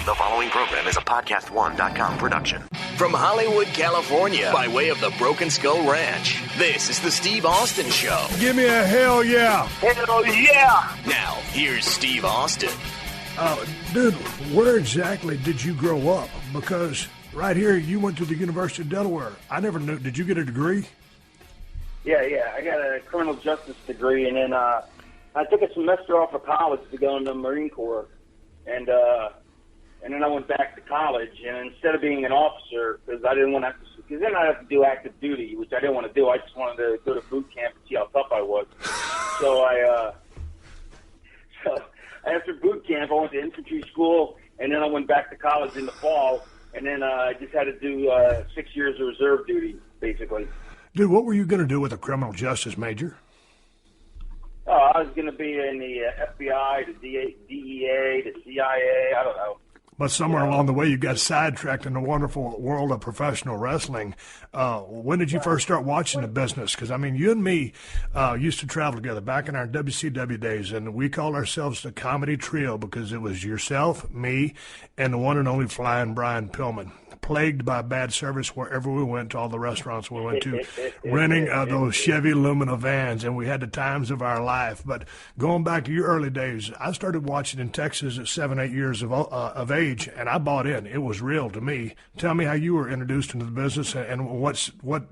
The following program is a PodcastOne.com production. From Hollywood, California, by way of the Broken Skull Ranch, this is the Steve Austin Show. Give me a hell yeah. Hell yeah. Now, here's Steve Austin. Dude, where exactly did you grow up? Because right here, you went to the University of Delaware. I never knew. Did you get a degree? Yeah. I got a criminal justice degree, and then I took a semester off of college to go into the Marine Corps. And then I went back to college, and instead of being an officer, because I didn't want to, because then I'd have to do active duty, which I didn't want to do. I just wanted to go to boot camp and see how tough I was. So after boot camp, I went to infantry school, and then I went back to college in the fall, and then I just had to do 6 years of reserve duty, basically. Dude, what were you going to do with a criminal justice major? I was going to be in the FBI, the DEA, the CIA, I don't know. But somewhere along the way, you got sidetracked in the wonderful world of professional wrestling. When did you first start watching the business? Because, I mean, you and me used to travel together back in our WCW days, and we called ourselves the Comedy Trio because it was yourself, me, and the one and only Flying Brian Pillman. Plagued by bad service wherever we went, to all the restaurants we went to, renting those Chevy Lumina vans, and we had the times of our life. But going back to your early days, I started watching in Texas at 7, 8 years of age, and I bought in. It was real to me. Tell me how you were introduced into the business, and what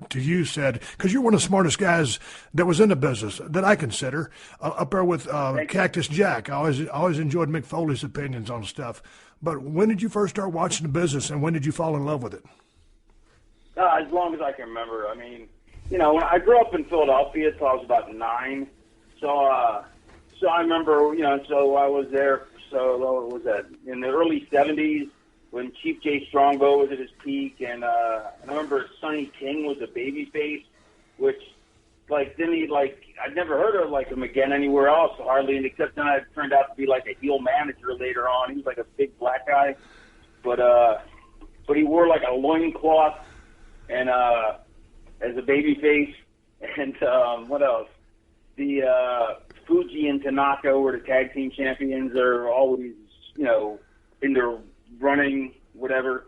to you said, because you're one of the smartest guys that was in the business that I consider, up there with Cactus Jack. I always enjoyed Mick Foley's opinions on stuff. But when did you first start watching the business, and when did you fall in love with it? As long as I can remember. I mean, when I grew up in Philadelphia until I was about 9. So I remember, so I was there. So what was that? In the early 70s when Chief Jay Strongbow was at his peak, and I remember Sonny King was a babyface, which, I'd never heard of him again anywhere else, hardly, and except then it turned out to be like a heel manager later on. He was like a big black guy, but he wore like a loincloth and as a babyface, and what else? The Fuji and Tanaka were the tag team champions. They're always, in their running, whatever.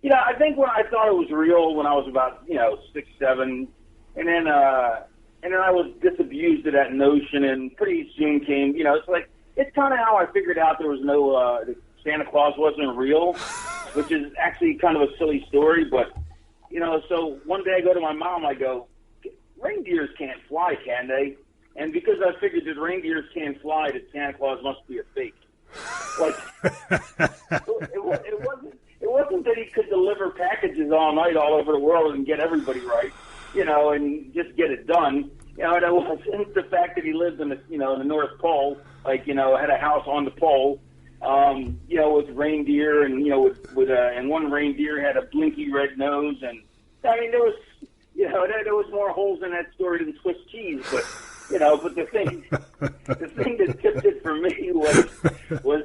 I think when I thought it was real when I was about, 6, 7, and then I was disabused of that notion, and pretty soon came, it's kind of how I figured out there was no, Santa Claus wasn't real, which is actually kind of a silly story, but, so one day I go to my mom, I go, reindeers can't fly, can they? And because I figured that reindeers can't fly, that Santa Claus must be a fake. It wasn't that he could deliver packages all night all over the world and get everybody right. And just get it done. And it wasn't the fact that he lived in the, the North Pole, had a house on the pole, with reindeer, and, and one reindeer had a blinky red nose. And, I mean, there was more holes in that story than Swiss cheese. But, but the thing that tipped it for me was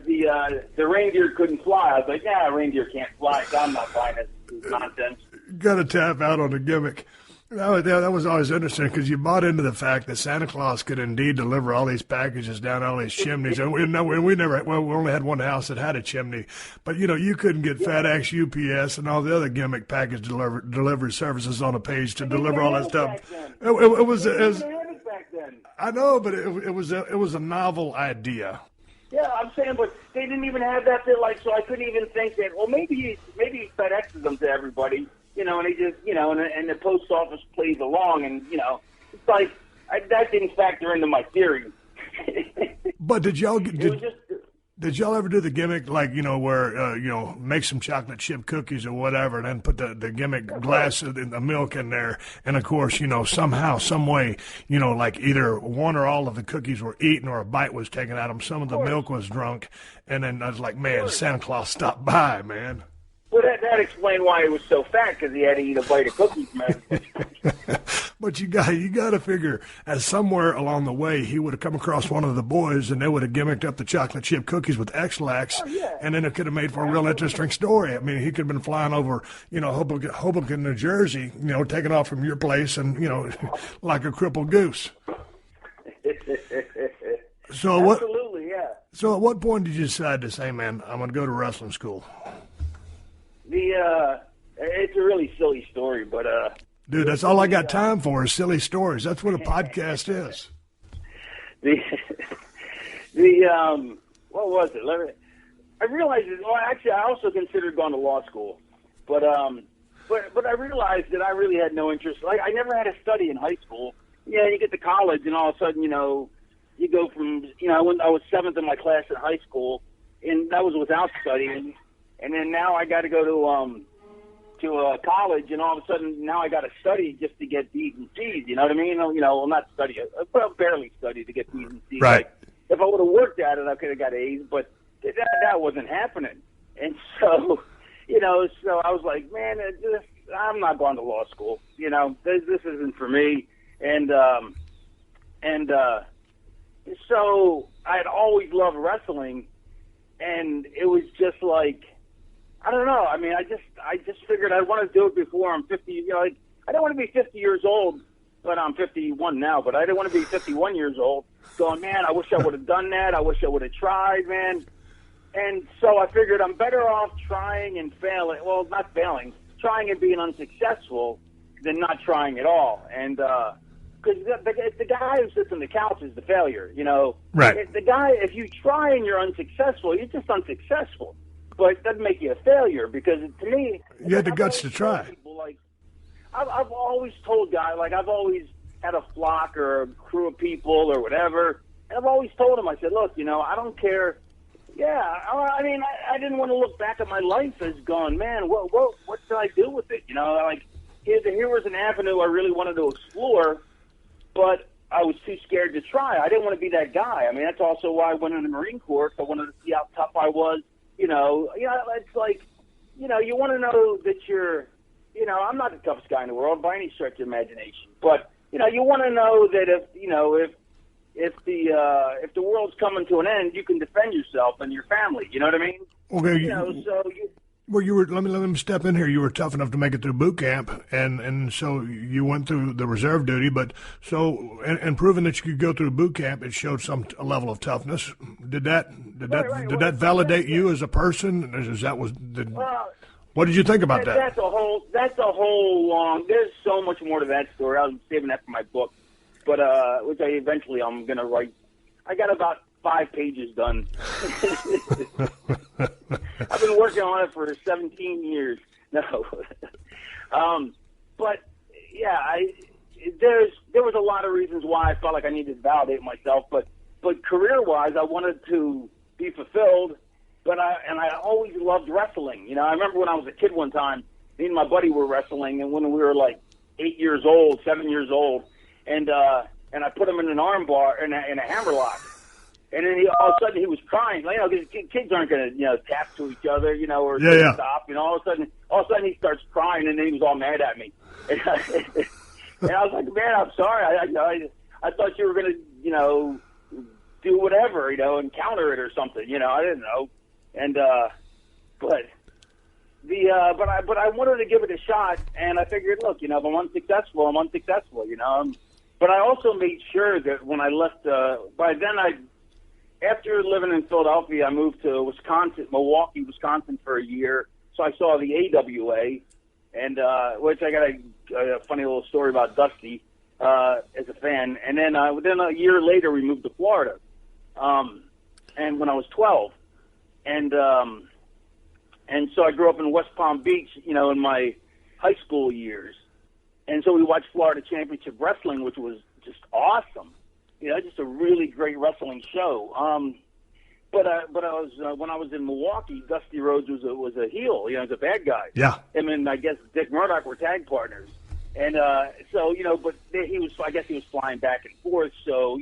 the reindeer couldn't fly. I was like, reindeer can't fly. So I'm not buying this nonsense. Got to tap out on the gimmick. That was always interesting because you bought into the fact that Santa Claus could indeed deliver all these packages down all these chimneys. And we only had one house that had a chimney. But, you couldn't get FedEx, UPS, and all the other gimmick package delivery services on a page to deliver all that stuff. It was back then. I know, but it was a novel idea. Yeah, I'm saying, but they didn't even have that there, so I couldn't even think that, well, maybe he FedExes them to everybody. And they just, and the post office plays along, and, it's like, that didn't factor into my theory. But did y'all ever do the gimmick, where, make some chocolate chip cookies or whatever, and then put the gimmick glass of the milk in there, and of course, somehow, some way, either one or all of the cookies were eaten or a bite was taken out of them, some of the milk was drunk, and then I was like, man, Santa Claus stopped by, man. Well, that explained why he was so fat, because he had to eat a bite of cookies, man. But you got to figure, as somewhere along the way, he would have come across one of the boys, and they would have gimmicked up the chocolate chip cookies with X-Lax, and then it could have made for a real interesting story. I mean, he could have been flying over, Hoboken, New Jersey, taking off from your place, and like a crippled goose. So Absolutely, yeah. So at what point did you decide to say, man, I'm going to go to wrestling school? It's a really silly story, but dude, that's all I got time for is silly stories. That's what a podcast is. What was it? I realized that. Well, actually, I also considered going to law school, but I realized that I really had no interest. Like, I never had to study in high school. Yeah, you get to college, and all of a sudden, you go from, I was seventh in my class in high school, and that was without studying, and then now I got to go to college, and all of a sudden now I got to study just to get B's and C's. You know what I mean? Well, not study, but barely study to get B's and C's. Right. Like, if I would have worked at it, I could have got A's, but that wasn't happening. And so, so I was like, man, I'm not going to law school. This isn't for me. And so I had always loved wrestling, and it was just like, I don't know. I mean, I just figured I want to do it before I'm 50. I don't want to be 50 years old, but I'm 51 now. But I didn't want to be 51 years old going, man, I wish I would have done that. I wish I would have tried, man. And so I figured I'm better off trying and failing. Well, not failing, trying and being unsuccessful than not trying at all. And because the guy who sits on the couch is the failure, Right. The guy, if you try and you're unsuccessful, you're just unsuccessful. But it doesn't make you a failure, because to me, you had the guts to try. People, I've always told guys, I've always had a flock or a crew of people or whatever, and I've always told them, I said, look, I don't care. Yeah, I mean, I didn't want to look back at my life as going, man, what did I do with it? Here was an avenue I really wanted to explore, but I was too scared to try. I didn't want to be that guy. I mean, that's also why I went in the Marine Corps. I wanted to see how tough I was. It's like, you want to know that you're, I'm not the toughest guy in the world by any stretch of imagination, but, you want to know that if the world's coming to an end, you can defend yourself and your family. You know what I mean? Okay. Well, you were. Let me step in here. You were tough enough to make it through boot camp, and so you went through the reserve duty. But so, and proving that you could go through boot camp, it showed some level of toughness. Did that validate you as a person? What did you think about that? That's a whole long. There's so much more to that story. I was saving that for my book, but which I'm going to write. I got about 5 pages done. I've been working on it for 17 years. No. But yeah, there was a lot of reasons why I felt like I needed to validate myself, but career-wise, I wanted to be fulfilled, and I always loved wrestling. I remember when I was a kid one time, me and my buddy were wrestling, and when we were like 7 years old, and I put him in an arm bar in a hammerlock. And then all of a sudden he was crying, because kids aren't going to, tap to each other, or stop. All of a sudden he starts crying, and then he was all mad at me. And I was like, man, I'm sorry. I thought you were going to, do whatever, and counter it or something. I didn't know. And but I wanted to give it a shot, and I figured, look, if I'm unsuccessful, I'm unsuccessful. But I also made sure that when I left, by then after living in Philadelphia, I moved to Milwaukee, Wisconsin for a year. So I saw the AWA, and which I got a funny little story about Dusty as a fan. And then a year later, we moved to Florida, and when I was 12, and so I grew up in West Palm Beach, in my high school years, and so we watched Florida Championship Wrestling, which was just awesome. Just a really great wrestling show. But I was when I was in Milwaukee, Dusty Rhodes was a heel. He was a bad guy. Yeah. Him and I guess Dick Murdoch were tag partners. And so but he was flying back and forth. So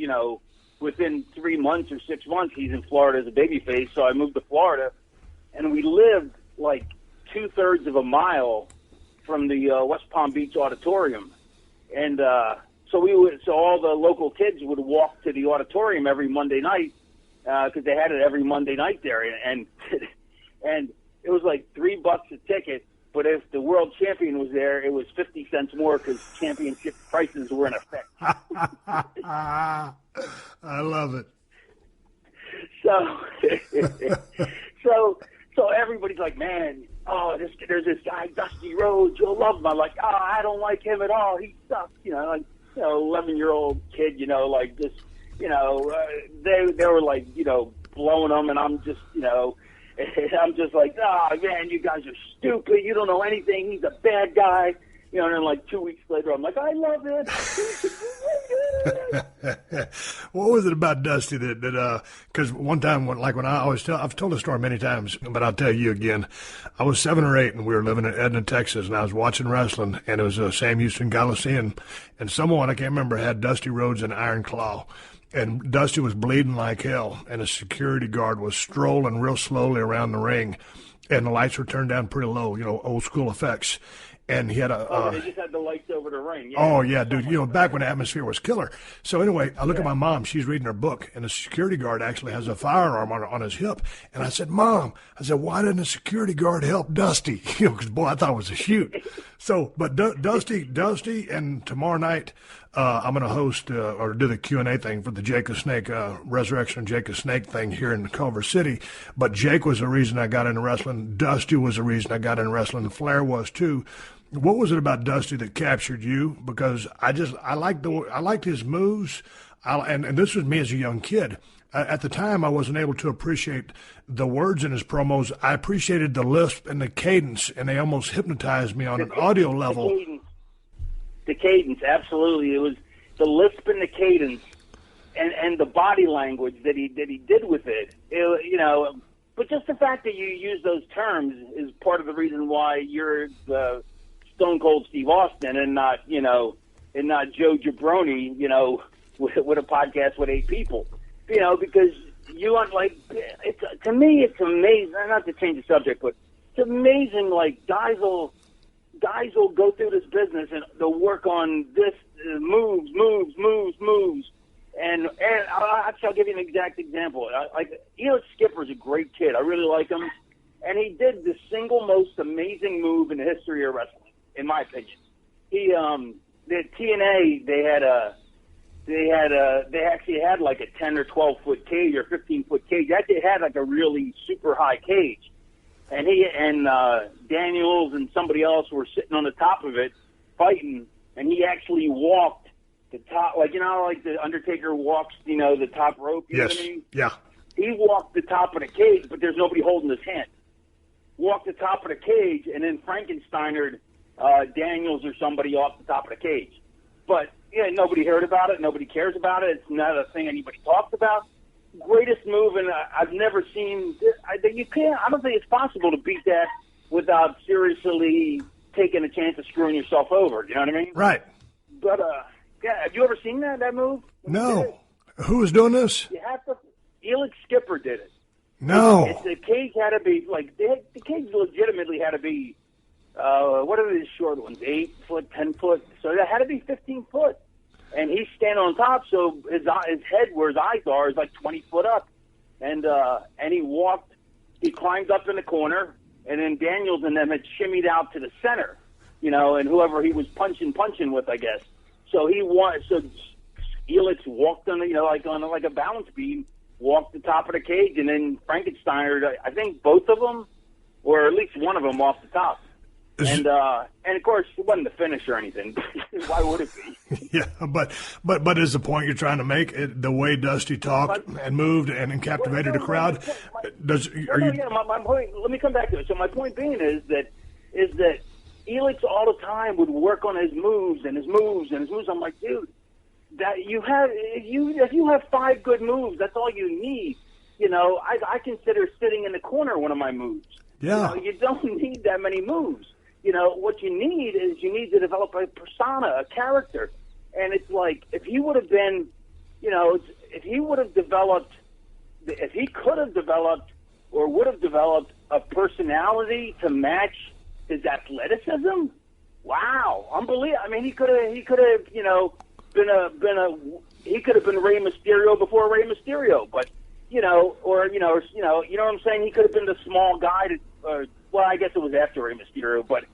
within 3 months or 6 months, he's in Florida as a babyface. So I moved to Florida, and we lived like 2/3 of a mile from the West Palm Beach Auditorium, and so all the local kids would walk to the auditorium every Monday night because they had it every Monday night there, and it was like $3 a ticket. But if the world champion was there, it was 50 cents more because championship prices were in effect. I love it. So everybody's like, man, there's this guy, Dusty Rhodes, you'll love him. I'm like, I don't like him at all. He sucks. 11-year-old kid, like just, they were like, blowing him, and I'm just, I'm just like, man, you guys are stupid. You don't know anything. He's a bad guy. And then like 2 weeks later, I'm like, I love it. What was it about Dusty that because one time when I've told the story many times, but I'll tell you again. I was 7 or 8 and we were living in Edna, Texas, and I was watching wrestling, and it was Sam Houston Coliseum, and someone, I can't remember, had Dusty Rhodes in Iron Claw. And Dusty was bleeding like hell, and a security guard was strolling real slowly around the ring, and the lights were turned down pretty low, old school effects. And he had they just had the lights over the ring. Yeah. Oh, yeah, dude. Back when the atmosphere was killer. So anyway, I look at my mom. She's reading her book, and the security guard actually has a firearm on his hip. And I said, Mom, why didn't the security guard help Dusty? Because, boy, I thought it was a shoot. So, but Dusty, and tomorrow night I'm going to host or do the Q&A thing for the Jake the Snake, Resurrection of Jake the Snake thing here in Culver City. But Jake was the reason I got into wrestling. Dusty was the reason I got into wrestling. Flair was, too. What was it about Dusty that captured you? Because I liked his moves, and this was me as a young kid. At the time, I wasn't able to appreciate the words in his promos. I appreciated the lisp and the cadence, and they almost hypnotized me on an audio level. The cadence, absolutely. It was the lisp and the cadence, and the body language that he did with it. But just the fact that you use those terms is part of the reason why you're the Stone Cold Steve Austin and not Joe Jabroni, with a podcast with 8 people, because you aren't like, to me, it's amazing, not to change the subject, but it's amazing, like, guys will go through this business and they'll work on this, moves. And I'll give you an exact example. Elix Skipper's a great kid. I really like him. And he did the single most amazing move in the history of wrestling, in my opinion. The TNA, they actually had like a 10 or 12 foot cage or 15 foot cage. They had like a really super high cage, and Daniels and somebody else were sitting on the top of it fighting, and he actually walked the top, like the Undertaker walks, the top rope. You know what I mean? Yeah. He walked the top of the cage, but there's nobody holding his hand. Walked the top of the cage, and then Frankensteinered Daniels or somebody off the top of the cage. But nobody heard about it. Nobody cares about it. It's not a thing anybody talks about. Greatest move, and I've never seen. I don't think it's possible to beat that without seriously taking a chance of screwing yourself over. You know what I mean? Right. But have you ever seen that move? No. Who was doing this? You have to. Elix Skipper did it. No. The cage had to be like the cage legitimately had to be. What are these short ones? 8 foot, 10 foot. So it had to be 15 foot. And he's standing on top, so his head, where his eyes are, is like 20 foot up. And he climbed up in the corner, and then Daniels and them had shimmied out to the center, and whoever he was punching with, I guess. So Elix walked on, on a balance beam, walked the top of the cage, and then Frankensteiner, I think both of them, or at least one of them off the top. And of course, it wasn't the finish or anything. Why would it be? Yeah, but is the point you're trying to make the way Dusty talked and moved and captivated the crowd? My point. Let me come back to it. So my point being is that Elix all the time would work on his moves. I'm like, dude, that if you have 5 good moves, that's all you need. I consider sitting in the corner one of my moves. Yeah, you don't need that many moves. What you need is to develop a persona, a character. And it's like, if he would have been, if he could have developed or would have developed a personality to match his athleticism, wow, unbelievable. I mean, he could have, he could have been Rey Mysterio before Rey Mysterio, but, you know what I'm saying? He could have been the small guy well, I guess it was after Rey Mysterio, but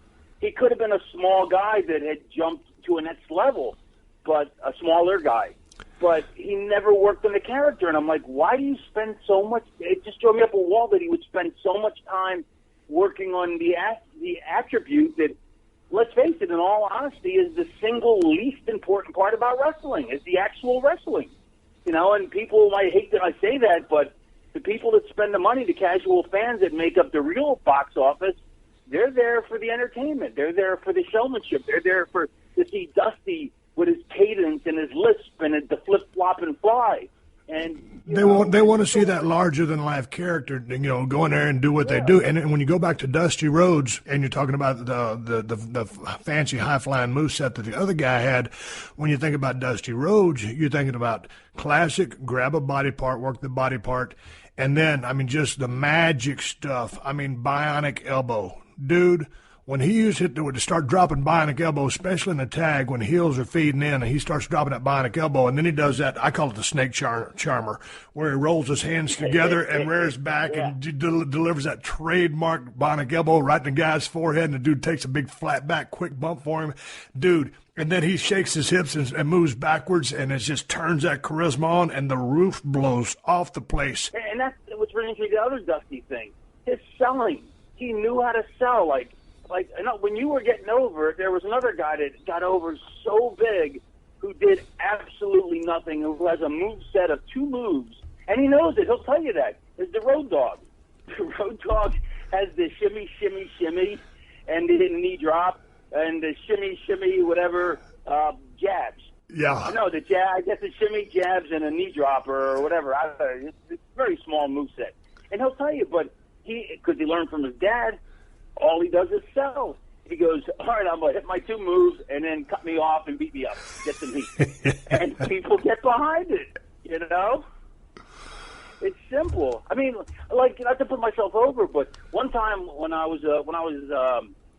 he could have been a small guy that had jumped to a next level, but a smaller guy. but he never worked on the character. And I'm like, why do you spend so much? It just drove me up a wall that he would spend so much time working on the attribute that, let's face it, in all honesty, is the single least important part about wrestling, is the actual wrestling. You know, and people might hate that I say that, but the people that spend the money, the casual fans that make up the real box office, they're there for the entertainment. They're there for the showmanship. They're there to see Dusty with his cadence and his lisp and the flip-flop and fly. And they want to see that larger-than-life character, you know, go in there and do what they do. And when you go back to Dusty Rhodes, and you're talking about the fancy high-flying moveset that the other guy had, when you think about Dusty Rhodes, you're thinking about classic, grab a body part, work the body part, and then, I mean, just the magic stuff. I mean, bionic elbow. Dude, when he used it to start dropping bionic elbow, especially in the tag when heels are feeding in and he starts dropping that bionic elbow, and then he does that, I call it the snake charmer, where he rolls his hands together and rears back and delivers that trademark bionic elbow right in the guy's forehead, and the dude takes a big flat back quick bump for him. Dude, and then he shakes his hips and moves backwards, and it just turns that charisma on, and the roof blows off the place. And that's what's really interesting, the other Dusty thing, his selling. He knew how to sell, like, I know when you were getting over, there was another guy that got over so big who did absolutely nothing, who has a move set of 2 moves, and he knows it. He'll tell you that. It's the Road Dog. The Road Dog has the shimmy, shimmy, shimmy, and the knee drop, and the shimmy, shimmy, whatever, jabs. Yeah. No, the jab. I guess the shimmy, jabs, and a knee dropper or whatever. It's a very small move set, and he'll tell you. But because he learned from his dad. All he does is sell. He goes, all right, I'm going to hit my 2 moves and then cut me off and beat me up. Get the meat. And people get behind it, you know? It's simple. I mean, like, not to put myself over, but one time when I was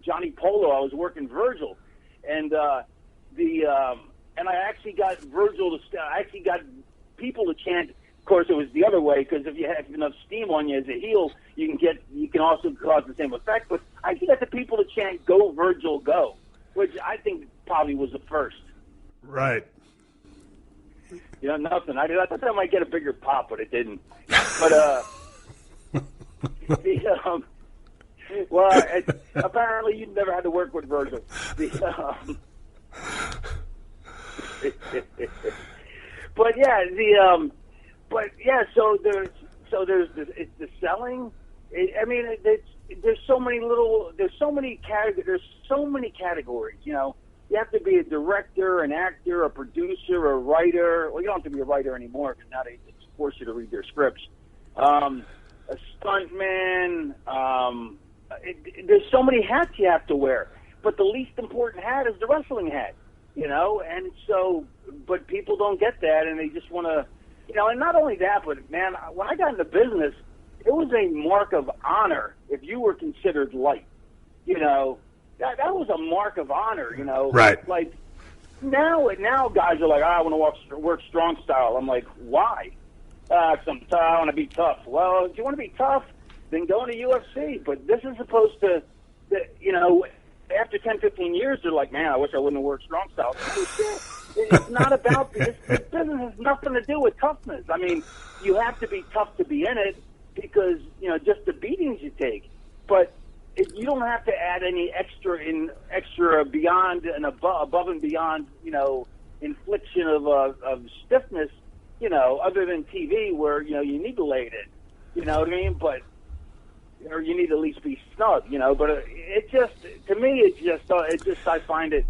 Johnny Polo, I was working Virgil. And and I actually got Virgil I actually got people to chant. Of course, it was the other way, because if you have enough steam on you as a heel, you can also cause the same effect. But I got the people to chant "Go Virgil, go," which I think probably was the first. Right. You know, nothing. I thought that might get a bigger pop, but it didn't. But apparently you never had to work with Virgil. But yeah, so there's it's the selling. There's so many categories. You know, you have to be a director, an actor, a producer, a writer. Well, you don't have to be a writer anymore because now they force you to read their scripts. A stuntman. There's so many hats you have to wear, but the least important hat is the wrestling hat. You know, and so, but people don't get that, and they just want to, you know, and not only that, but man, when I got into business, it was a mark of honor if you were considered light. You know, that was a mark of honor, you know. Right. Like, now guys are like, I want to work strong style. I'm like, why? I want to be tough. Well, if you want to be tough, then go into UFC. But this is supposed to, you know, after 10, 15 years, they're like, man, I wish I wouldn't have worked strong style. It's not about this. This business has nothing to do with toughness. I mean, you have to be tough to be in it because, you know, just the beatings you take. But you don't have to add any extra beyond and above and beyond, you know, infliction of stiffness, you know, other than TV where, you know, you need to lay it in. You know what I mean? But or you need to at least be snug, you know. But it just, to me, I find it,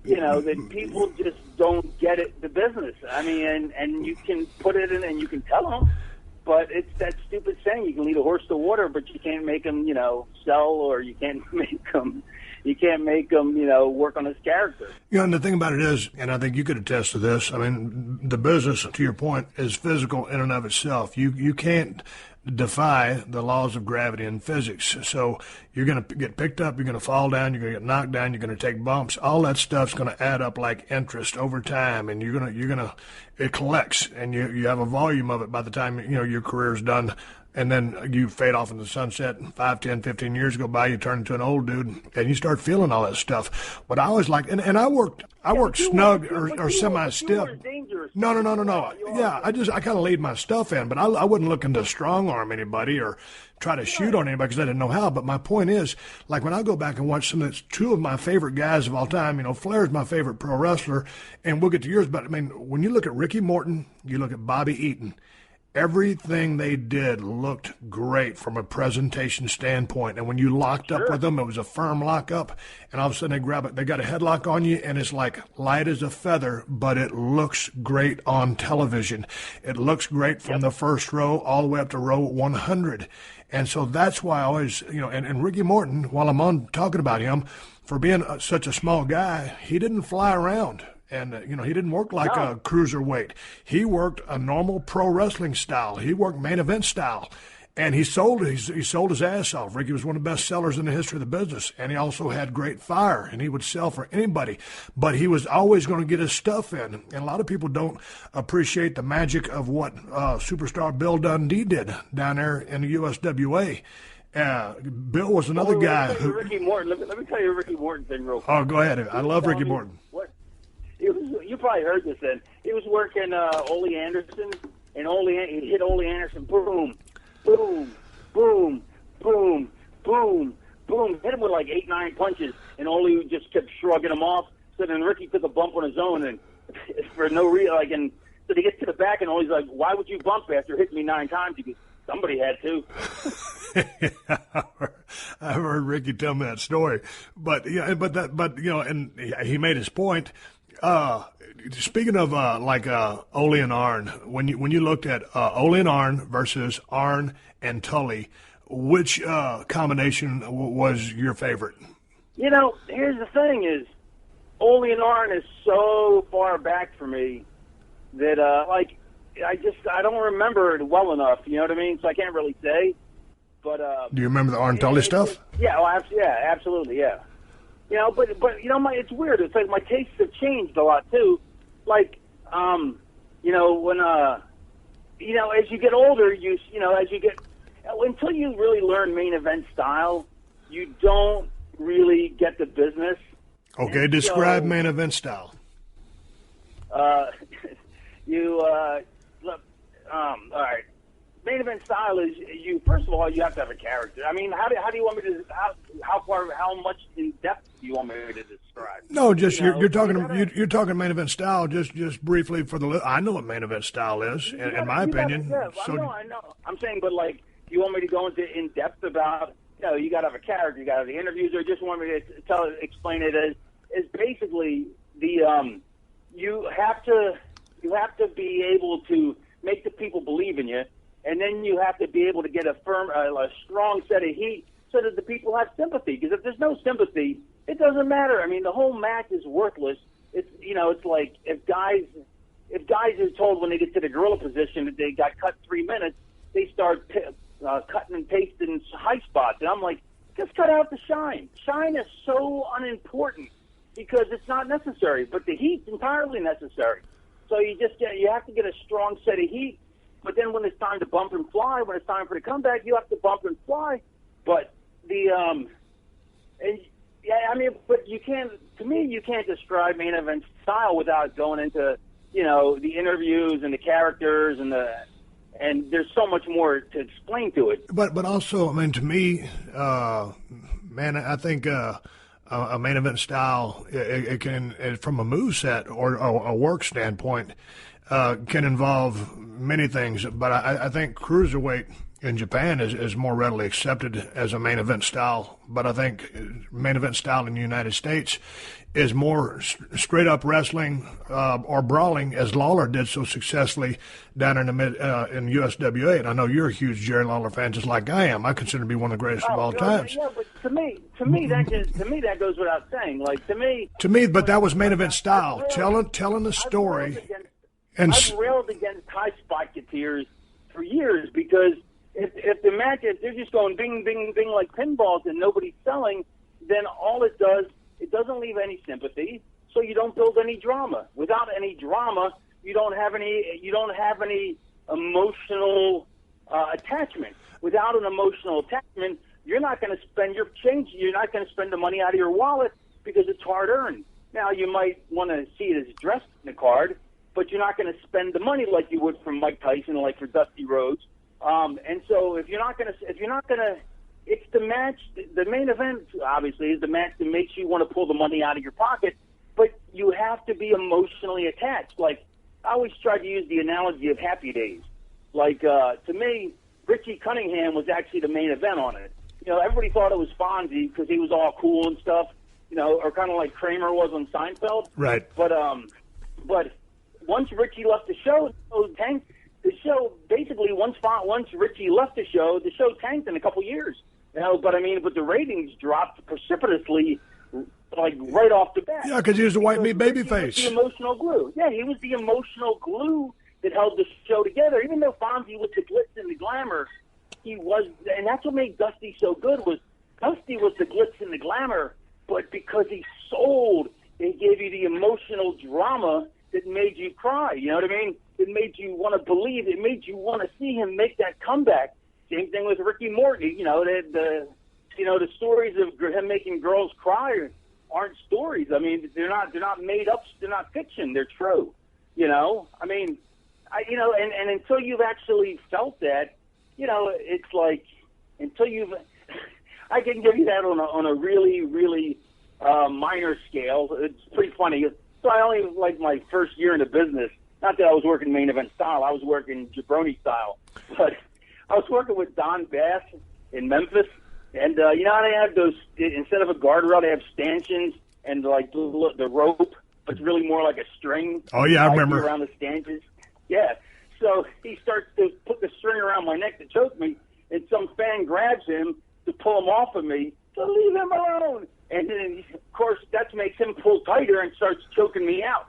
you know, that people just don't get it, the business. I mean, and you can put it in and you can tell them, but it's that stupid saying, you can lead a horse to water, but you can't make him, you know, sell, or you can't make him, you know, work on his character. You know, and the thing about it is, and I think you could attest to this, I mean, the business, to your point, is physical in and of itself. You can't defy the laws of gravity and physics. So you're going to get picked up, you're going to fall down, you're going to get knocked down, you're going to take bumps. All that stuff's going to add up like interest over time, and it collects, and you have a volume of it by the time, you know, your career's done, and then you fade off in the sunset, and 5, 10, 15 years go by, you turn into an old dude, and you start feeling all that stuff. But I always like, and I worked snug or semi-stiff. No. Yeah, I kind of laid my stuff in, but I wouldn't looking to strong-arm anybody or try to shoot on anybody because I didn't know how. But my point is, like when I go back and watch two of my favorite guys of all time, Flair's my favorite pro wrestler, and we'll get to yours, but I mean, when you look at Ricky Morton, you look at Bobby Eaton, everything they did looked great from a presentation standpoint. And when you locked up with them, it was a firm lockup. And all of a sudden they got a headlock on you, and it's like light as a feather, but it looks great on television. It looks great from the first row all the way up to row 100. And so that's why I always, and Ricky Morton, while I'm on talking about him, for being such a small guy, he didn't fly around. And, he didn't work like a cruiserweight. He worked a normal pro wrestling style. He worked main event style. And he sold his ass off. Ricky was one of the best sellers in the history of the business. And he also had great fire, and he would sell for anybody. But he was always going to get his stuff in. And a lot of people don't appreciate the magic of what superstar Bill Dundee did down there in the USWA. Bill was another guy who... Ricky Morton. Let me tell you a Ricky Morton thing real quick. Oh, go ahead. I love Ricky Morton. You probably heard this then. He was working Ole Anderson, and he hit Ole Anderson, boom, boom, boom, boom, boom, boom. Hit him with like 8, 9 punches, and Ole just kept shrugging him off. So then Ricky took a bump on his own, and for no reason, so they get to the back, and Ole's like, "Why would you bump after hitting me 9 times?" He goes, "Somebody had to." I've heard Ricky tell me that story, but and he made his point. Speaking of Ole and Arn, when you looked at Ole and Arn versus Arn and Tully, which combination was your favorite? Here's the thing: is Ole and Arn is so far back for me that I don't remember it well enough. You know what I mean? So I can't really say. But do you remember the Arn Tully stuff? Yeah, absolutely, yeah. But it's weird. It's like my tastes have changed a lot too. Like, when as you get older, until you really learn main event style, you don't really get the business. Okay, describe main event style. All right. Main event style is first of all, you have to have a character. I mean, how do you want me to, how much in depth do you want me to describe? No, just you're talking main event style. Just briefly for I know what main event style is, in my opinion. I know. I'm saying, but do you want me to go into in depth about? You got to have a character, you got to have the interviews, or just want me to explain it as basically the you have to be able to make the people believe in you. And then you have to be able to get a strong set of heat so that the people have sympathy. Because if there's no sympathy, it doesn't matter. I mean, the whole match is worthless. It's like if guys are told when they get to the gorilla position that they got cut 3 minutes, they start cutting and pasting high spots. And I'm like, just cut out the shine. Shine is so unimportant because it's not necessary. But the heat's entirely necessary. So you have to get a strong set of heat. But then when it's time to bump and fly, when it's time for the comeback, you have to bump and fly. But but you can't. To me, you can't describe main event style without going into the interviews and the characters and there's so much more to explain to it. But also, I mean, to me, I think a main event style it can, from a moveset or a work standpoint, can involve many things, but I think cruiserweight in Japan is more readily accepted as a main event style. But I think main event style in the United States is more straight up wrestling or brawling, as Lawler did so successfully down in in USWA. And I know you're a huge Jerry Lawler fan, just like I am. I consider him to be one of the greatest of all times. Yeah, but to me that goes without saying. To me, but that was main event style, telling the story. I've railed against high spot geteers for years because if the match, if they're just going bing, bing, bing like pinballs and nobody's selling, then all it does, it doesn't leave any sympathy, so you don't build any drama. Without any drama, you don't have any emotional attachment. Without an emotional attachment, you're not going to spend your change. You're not going to spend the money out of your wallet because it's hard earned. Now, you might want to see it as dressed in a card, but you're not going to spend the money like you would from Mike Tyson or like for Dusty Rhodes. And so if you're not going to, it's the match. The main event, obviously, is the match that makes you want to pull the money out of your pocket. But you have to be emotionally attached. Like, I always try to use the analogy of Happy Days. Like, to me, Richie Cunningham was actually the main event on it. You know, everybody thought it was Fonzie because he was all cool and stuff, you know, or kind of like Kramer was on Seinfeld. Right. But once Richie left the show tanked. The show, basically, once Richie left the show tanked in a couple years. You know, but the ratings dropped precipitously, like right off the bat. Yeah, because he was the white meat baby face. The emotional glue. Yeah, he was the emotional glue that held the show together. Even though Fonzie was the glitz and the glamour, he was, and that's what made Dusty so good. Was Dusty was the glitz and the glamour, but because he sold, he gave you the emotional drama that made you cry. You know what I mean? It made you want to believe. It made you want to see him make that comeback. Same thing with Ricky Morton. You know, the stories of him making girls cry aren't stories. I mean, they're not made up. They're not fiction. They're true. You know, I mean, and until you've actually felt that, you know, it's like until you've. I can give you that on a really, really minor scale. It's pretty funny. So I only like my first year in the business. Not that I was working main event style. I was working jabroni style. But I was working with Don Bass in Memphis. And, you know how they have those, instead of a guardrail, they have stanchions and, like, the rope, but it's really more like a string. Oh, yeah, I remember. Around the stanchions. Yeah. So he starts to put the string around my neck to choke me, and some fan grabs him to pull him off of me. So leave him alone. And then, of course, that makes him pull tighter and starts choking me out.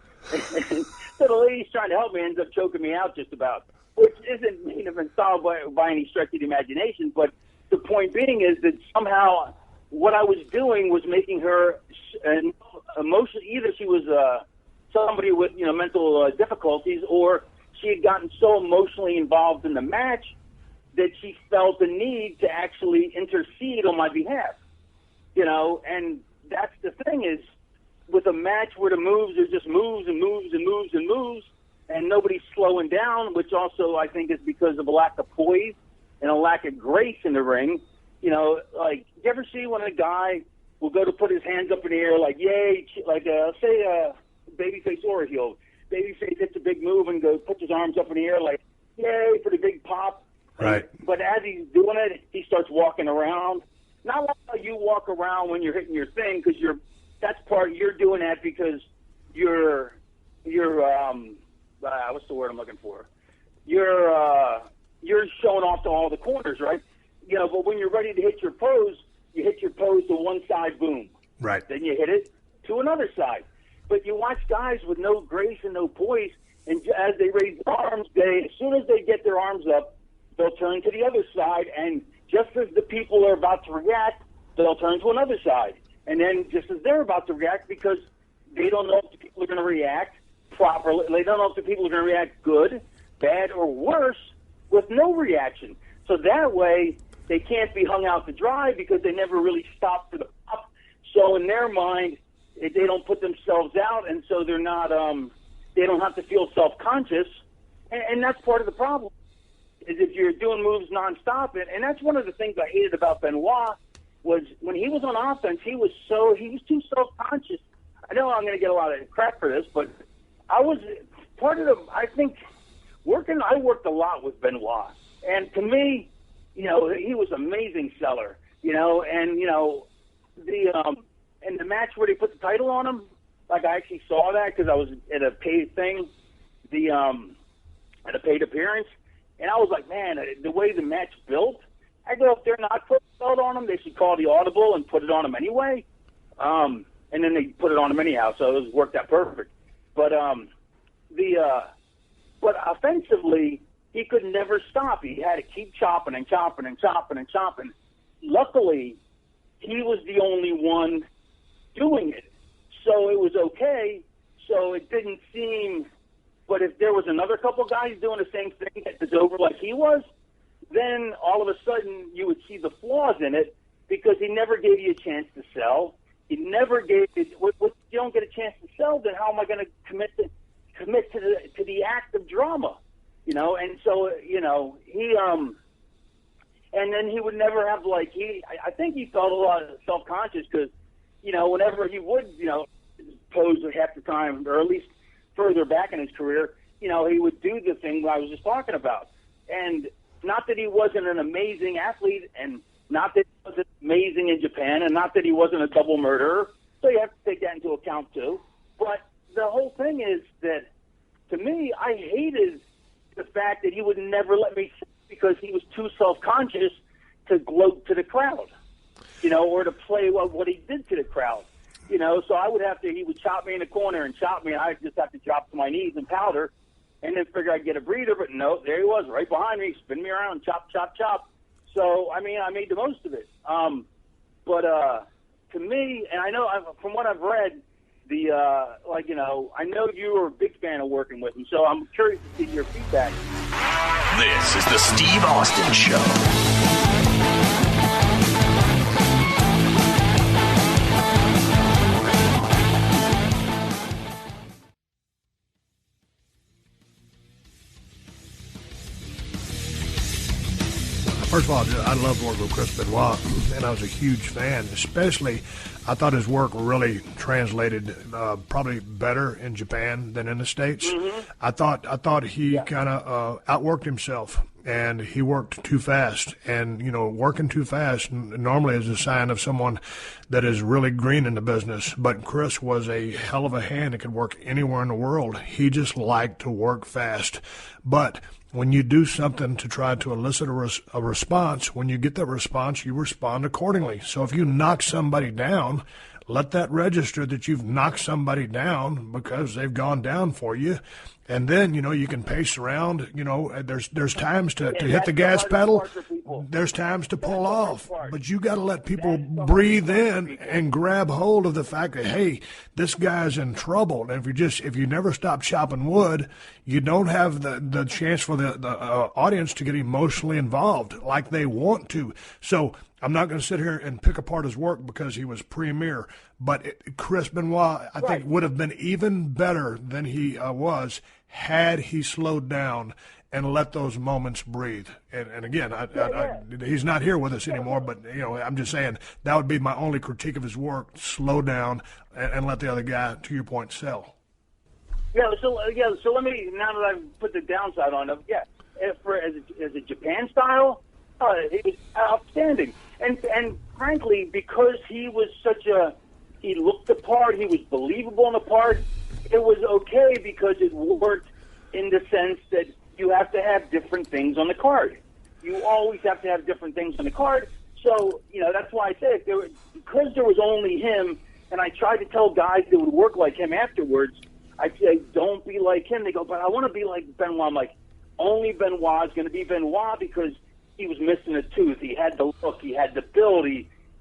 So the lady's trying to help me, ends up choking me out just about, which isn't main event style by any stretch of the imagination. But the point being is that somehow what I was doing was making her emotional. Either she was somebody with mental difficulties, or she had gotten so emotionally involved in the match that she felt the need to actually intercede on my behalf. You know, and that's the thing is, with a match where the moves are just moves and moves and moves and moves, and nobody's slowing down, which also I think is because of a lack of poise and a lack of grace in the ring. You know, like, you ever see when a guy will go to put his hands up in the air, like, yay, like, say, babyface or heel. Babyface hits a big move and puts his arms up in the air, like, yay, for the big pop. Right. But as he's doing it, he starts walking around. Not like how you walk around when you're hitting your thing, because you're doing that because you're what's the word I'm looking for? You're showing off to all the corners, right? You know, but when you're ready to hit your pose, you hit your pose to one side, boom. Right. Then you hit it to another side. But you watch guys with no grace and no poise, and as they raise their arms, as soon as they get their arms up, they'll turn to the other side, and just as the people are about to react, they'll turn to another side. And then just as they're about to react, because they don't know if the people are going to react properly, they don't know if the people are going to react good, bad, or worse with no reaction. So that way, they can't be hung out to dry because they never really stop for the pop. So in their mind, they don't put themselves out, and so they're not, they don't have to feel self-conscious. And that's part of the problem, is if you're doing moves nonstop. And that's one of the things I hated about Benoit, was when he was on offense, he was too self-conscious. I know I'm going to get a lot of crap for this, but I was part of I worked a lot with Benoit. And to me, you know, he was an amazing seller, you know, and, you know, in the match where they put the title on him, like, I actually saw that because I was at a paid thing, at a paid appearance, and I was like, man, the way the match built, I go, if they're not putting the belt on him, they should call the audible and put it on him anyway. And then they put it on him anyhow, so it worked out perfect. But but offensively, he could never stop. He had to keep chopping and chopping and chopping and chopping. Luckily, he was the only one doing it, so it was okay. So it didn't seem. But if there was another couple guys doing the same thing that was over like he was, then all of a sudden you would see the flaws in it because he never gave you a chance to sell. He never gave you. What you don't get a chance to sell, then how am I going to commit to the act of drama? You know, and so he and then he would never have I think he felt a lot of self-conscious because whenever he would pose half the time, or at least further back in his career, he would do the thing I was just talking about. And not that he wasn't an amazing athlete, and not that he wasn't amazing in Japan, and not that he wasn't a double murderer. So you have to take that into account too. But the whole thing is that, to me, I hated the fact that he would never let me sit because he was too self-conscious to gloat to the crowd, or to play what he did to the crowd. So I would he would chop me in the corner and chop me, and I'd just have to drop to my knees and powder, and then figure I'd get a breather, but no, there he was, right behind me, spin me around, chop, chop, chop. So, I mean, I made the most of it. But to me, and I know from what I've read, I know you were a big fan of working with him, so I'm curious to see your feedback. This is the Steve Austin Show. First of all, I loved working with Chris Benoit, and I was a huge fan. Especially, I thought his work really translated probably better in Japan than in the States. Mm-hmm. I thought he kind of outworked himself, and he worked too fast. And working too fast normally is a sign of someone that is really green in the business. But Chris was a hell of a hand that could work anywhere in the world. He just liked to work fast, but when you do something to try to elicit a response, when you get that response, you respond accordingly. So if you knock somebody down, let that register that you've knocked somebody down because they've gone down for you. And then, you can pace around. There's times to hit the gas pedal. There's times to pull off. But you got to let people breathe in and grab hold of the fact that, hey, this guy's in trouble. And if you never stop chopping wood, you don't have the chance for the audience to get emotionally involved like they want to. So I'm not going to sit here and pick apart his work because he was premier. But Chris Benoit, I think, would have been even better than he was had he slowed down and let those moments breathe. And again, he's not here with us anymore, but I'm just saying that would be my only critique of his work: slow down and let the other guy, to your point, sell. So let me, now that I've put the downside on him, as a Japan style, he was outstanding. And frankly, because he was he looked the part, he was believable in the part, it was okay because it worked in the sense that you have to have different things on the card. You always have to have different things on the card. So, that's why I said because there was only him, and I tried to tell guys that would work like him afterwards, I'd say, don't be like him. They go, but I want to be like Benoit. I'm like, only Benoit is going to be Benoit because he was missing a tooth. He had the look. He had the build.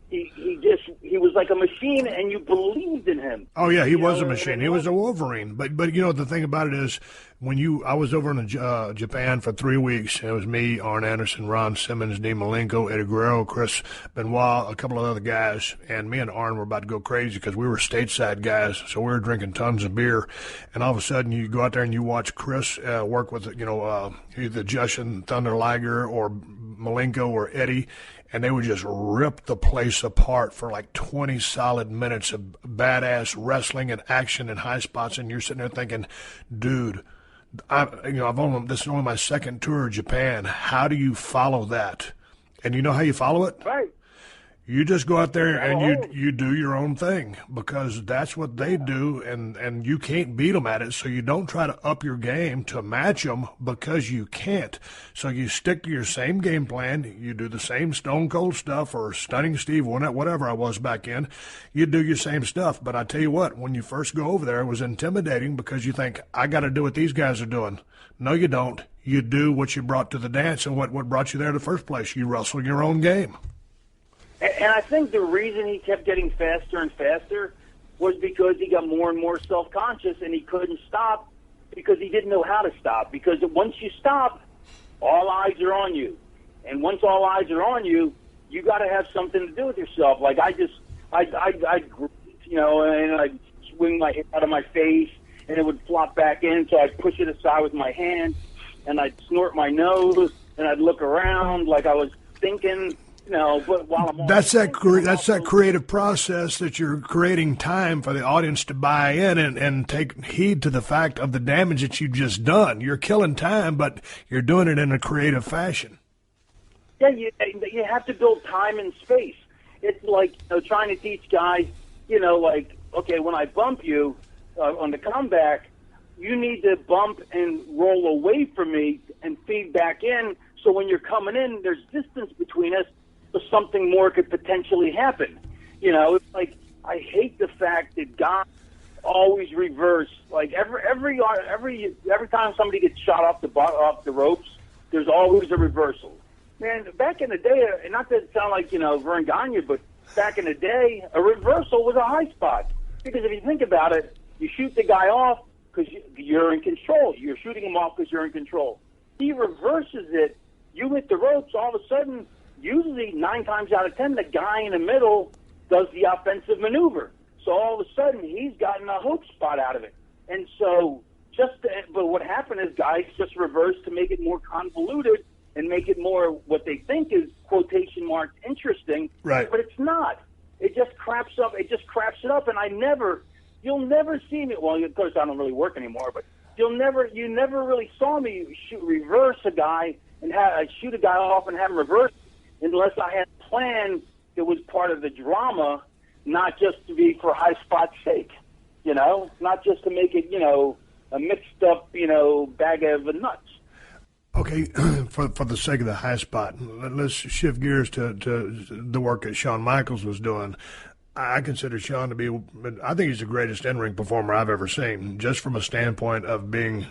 He was like a machine, and you believed in him. Oh yeah, he was a machine. He was a Wolverine. But the thing about it is, I was over in Japan for 3 weeks. And it was me, Arn Anderson, Ron Simmons, Dean Malenko, Eddie Guerrero, Chris Benoit, a couple of other guys, and me and Arn were about to go crazy because we were stateside guys, so we were drinking tons of beer. And all of a sudden, you go out there and you watch Chris work with either Jushin Thunder Liger or Malenko or Eddie. And they would just rip the place apart for like 20 solid minutes of badass wrestling and action and high spots. And you're sitting there thinking, dude, this is only my second tour of Japan. How do you follow that? And you know how you follow it? Right. You just go out there and you do your own thing because that's what they do, and you can't beat them at it. So you don't try to up your game to match them because you can't. So you stick to your same game plan. You do the same Stone Cold stuff or Stunning Steve, whatever I was back in. You do your same stuff. But I tell you what, when you first go over there, it was intimidating because you think, I got to do what these guys are doing. No, you don't. You do what you brought to the dance and what brought you there in the first place. You wrestle your own game. And I think the reason he kept getting faster and faster was because he got more and more self-conscious and he couldn't stop because he didn't know how to stop. Because once you stop, all eyes are on you. And once all eyes are on you, you got to have something to do with yourself. Like I and I'd swing my hair out of my face, and it would flop back in, so I'd push it aside with my hand, and I'd snort my nose, and I'd look around like I was thinking, but while I'm that's that creative process that you're creating time for the audience to buy in and take heed to the fact of the damage that you've just done. You're killing time, but you're doing it in a creative fashion. Yeah, you have to build time and space. It's like trying to teach guys, like, okay, when I bump you on the comeback, you need to bump and roll away from me and feed back in, so when you're coming in, there's distance between us, so something more could potentially happen. It's like, I hate the fact that guys always reverse. Like every time somebody gets shot off the ropes, there's always a reversal. Man, back in the day, and not to sound like Vern Gagne, but back in the day, a reversal was a high spot. Because if you think about it, you shoot the guy off because you're in control. You're shooting him off because you're in control. He reverses it. You hit the ropes. All of a sudden, usually 9 times out of 10, the guy in the middle does the offensive maneuver. So all of a sudden, he's gotten a hook spot out of it. And so, but what happened is guys just reverse to make it more convoluted and make it more what they think is quotation marks interesting. Right. But it's not. It just craps up. It just craps it up, and you'll never see me. Well, of course, I don't really work anymore, but you never really saw me reverse a guy and shoot a guy off and have him reverse, unless I had a plan that was part of the drama, not just to be for high spot's sake. Not just to make it a mixed up bag of nuts. Okay, for the sake of the high spot, let's shift gears to the work that Shawn Michaels was doing. I consider Shawn to be, I think he's the greatest in-ring performer I've ever seen, just from a standpoint of being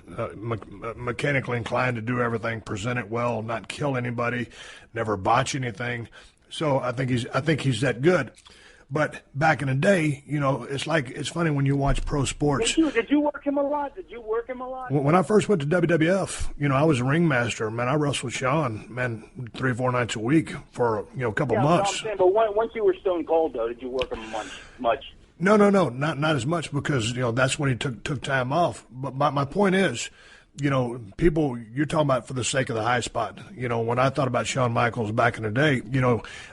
mechanically inclined to do everything, present it well, not kill anybody, never botch anything. So I think he's that good. But back in the day, it's funny when you watch pro sports. Did you work him a lot? When I first went to WWF, I was a ringmaster. Man, I wrestled Shawn, 3 or 4 nights a week for, a couple months. I'm saying, but once you were Stone Cold, though, did you work him much? No, not as much, because, that's when he took time off. But my point is, people, you're talking about for the sake of the high spot. When I thought about Shawn Michaels back in the day,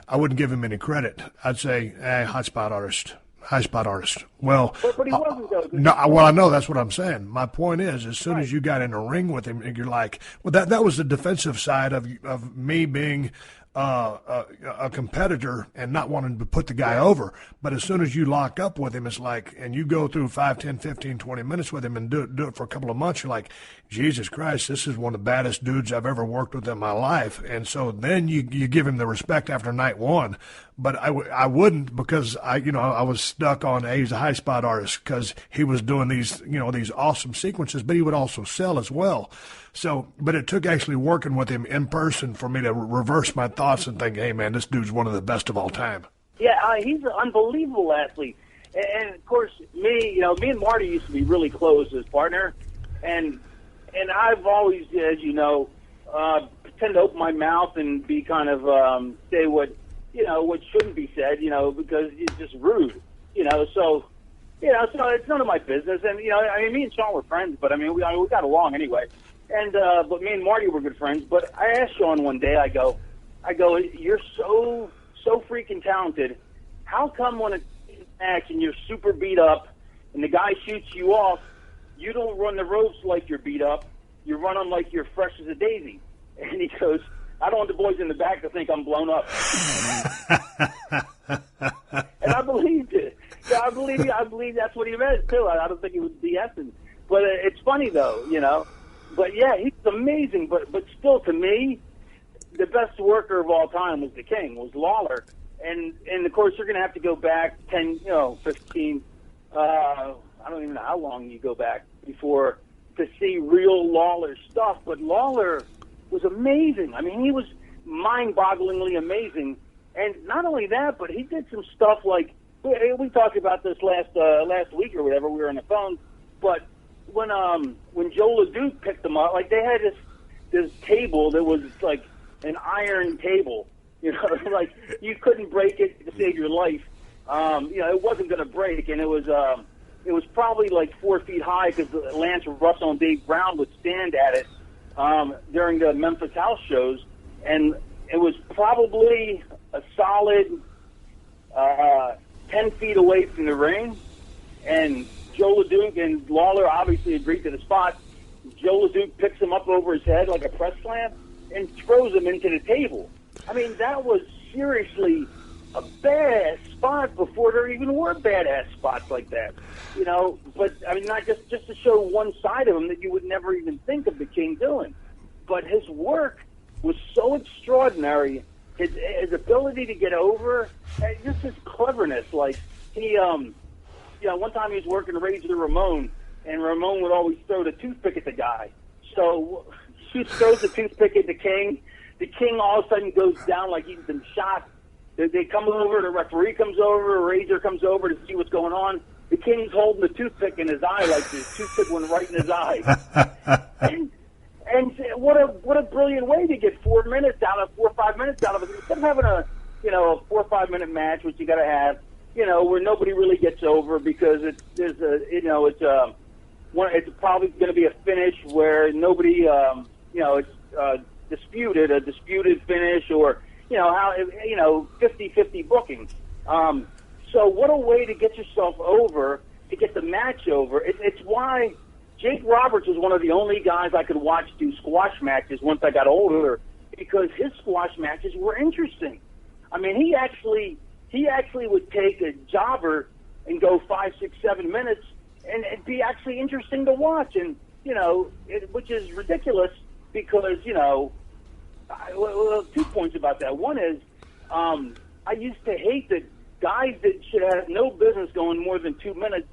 I wouldn't give him any credit. I'd say, high spot artist. Well, but he wasn't, though. No, well, I know, that's what I'm saying. My point is, as soon as you got in a ring with him, you're like, well, that was the defensive side of me being a competitor and not wanting to put the guy over. But as soon as you lock up with him, it's like, and you go through 5, 10, 15, 20 minutes with him and do it for a couple of months, you're like, Jesus Christ, this is one of the baddest dudes I've ever worked with in my life. And so then you give him the respect after night 1. But I wouldn't, because I was stuck on, he's a high spot artist, because he was doing these awesome sequences, but he would also sell as well. So, but it took actually working with him in person for me to reverse my thoughts and think, hey man, this dude's one of the best of all time. Yeah, he's an unbelievable athlete. And of course, me and Marty used to be really close as partner. And I've always, as you know, tend to open my mouth and be kind of, say what shouldn't be said, because it's just rude, so it's none of my business. And, me and Shawn were friends, but we got along anyway. And, but me and Marty were good friends. But I asked Shawn one day, I go, you're so freaking talented. How come when it's a match and you're super beat up and the guy shoots you off, you don't run the ropes like you're beat up? You run them like you're fresh as a daisy. And he goes, I don't want the boys in the back to think I'm blown up. And I believed it. Yeah, I believe that's what he meant, too. I don't think he was BSing. But it's funny, though, But, yeah, he's amazing. But still, to me, the best worker of all time was the King, was Lawler. And of course, you're going to have to go back 10, 15, I don't even know how long you go back before to see real Lawler stuff. But Lawler was amazing. He was mind-bogglingly amazing. And not only that, but he did some stuff like, we talked about this last week or whatever, we were on the phone, but when Joe LeDuc picked them up, like they had this table that was like an iron table. You know, like you couldn't break it to save your life. You know, it wasn't going to break, and it was probably like 4 feet high because Lance Russell and Dave Brown would stand at it during the Memphis house shows, and it was probably a solid 10 feet away from the ring, and Joe LeDuc and Lawler obviously agreed to the spot. Joe LeDuc picks him up over his head like a press clamp and throws him into the table. I mean, that was seriously a badass spot before there even were badass spots like that. You know, but, I mean, not just to show one side of him that you would never even think of the King doing. But his work was so extraordinary. His ability to get over, and just his cleverness. Like, he, you know, one time he was working Razor Ramon, and Ramon would always throw the toothpick at the guy. So he throws the toothpick at the King. The King all of a sudden goes down like he's been shot. They come over, the referee comes over, Razor comes over to see what's going on. The King's holding the toothpick in his eye, like the toothpick went right in his eye. And what a brilliant way to get 4 minutes out of 4 or 5 minutes out of it. Instead of having a 4 or 5 minute match, which you got to have, where nobody really gets over because it's probably going to be a finish where nobody it's a disputed finish, or 50-50 booking. So what a way to get yourself over, to get the match over. It's why Jake Roberts was one of the only guys I could watch do squash matches once I got older, because his squash matches were interesting. I mean, he actually would take a jobber and go 5, 6, 7 minutes, and it'd be actually interesting to watch, and which is ridiculous because 2 points about that. One is I used to hate that guys that should have no business going more than 2 minutes,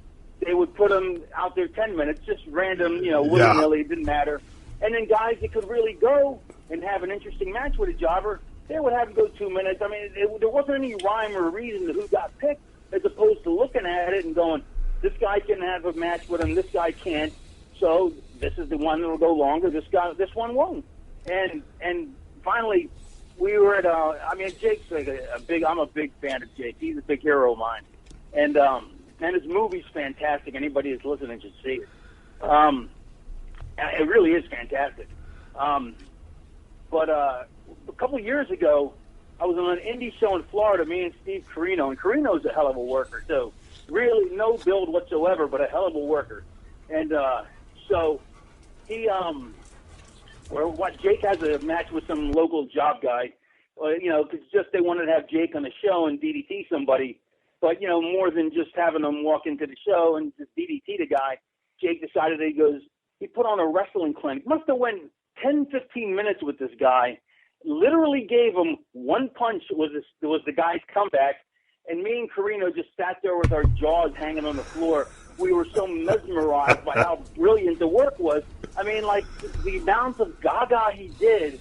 they would put them out there 10 minutes, just random, willy-nilly, it didn't matter. And then guys that could really go and have an interesting match with a jobber, they would have to go 2 minutes. I mean, there wasn't any rhyme or reason to who got picked, as opposed to looking at it and going, this guy can have a match with him, this guy can't, so this is the one that will go longer, this one won't. And finally, we were at, Jake's like I'm a big fan of Jake. He's a big hero of mine. And his movie's fantastic. Anybody that's listening should see it. It really is fantastic. But a couple years ago, I was on an indie show in Florida, me and Steve Carino, and Carino's a hell of a worker, too. Really no build whatsoever, but a hell of a worker. And so he, Jake has a match with some local job guy, because just they wanted to have Jake on the show and DDT somebody. But, more than just having them walk into the show and just DDT the guy, Jake decided he put on a wrestling clinic. Must have went 10, 15 minutes with this guy. Literally gave him one punch was the guy's comeback. And me and Carino just sat there with our jaws hanging on the floor. We were so mesmerized by how brilliant the work was. I mean, like, the amount of gaga he did,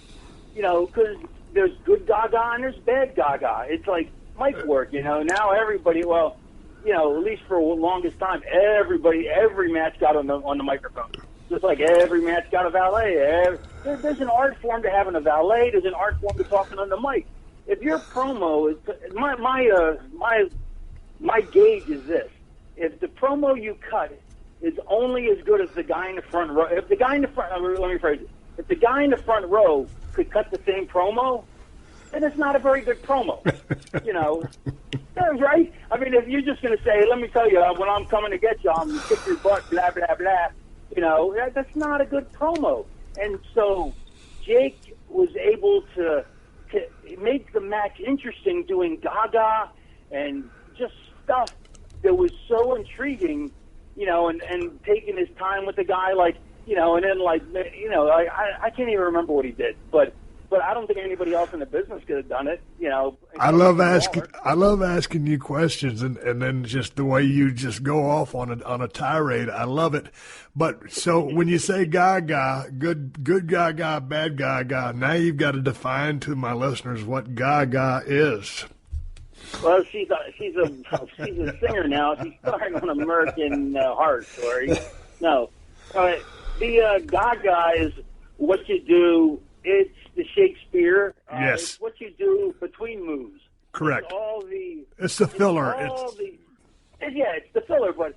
because there's good gaga and there's bad gaga. It's like mic work, Now everybody, at least for the longest time, every match got on the microphone. Just like every match got a valet. There's an art form to having a valet. There's an art form to talking on the mic. If your promo is my gauge is this: if the promo you cut is only as good as the guy in the front row, let me rephrase it. If the guy in the front row could cut the same promo, then it's not a very good promo. Right? I mean, if you're just going to say, let me tell you, when I'm coming to get you, I'm going to kick your butt, blah, blah, blah, that's not a good promo. And so Jake was able to make the match interesting, doing gaga and just stuff that was so intriguing, and taking his time with the guy, and then I can't even remember what he did, but I don't think anybody else in the business could have done it, I love asking you questions, and then just the way you just go off on a tirade. I love it. But so when you say gaga, good gaga, bad gaga, now you've got to define to my listeners what gaga is. Well, she's a singer now. She's starring on American Horror Story. No, the gaga is what you do it's the Shakespeare. Yes. It's what you do between moves. Correct. It's the filler. It's the filler, but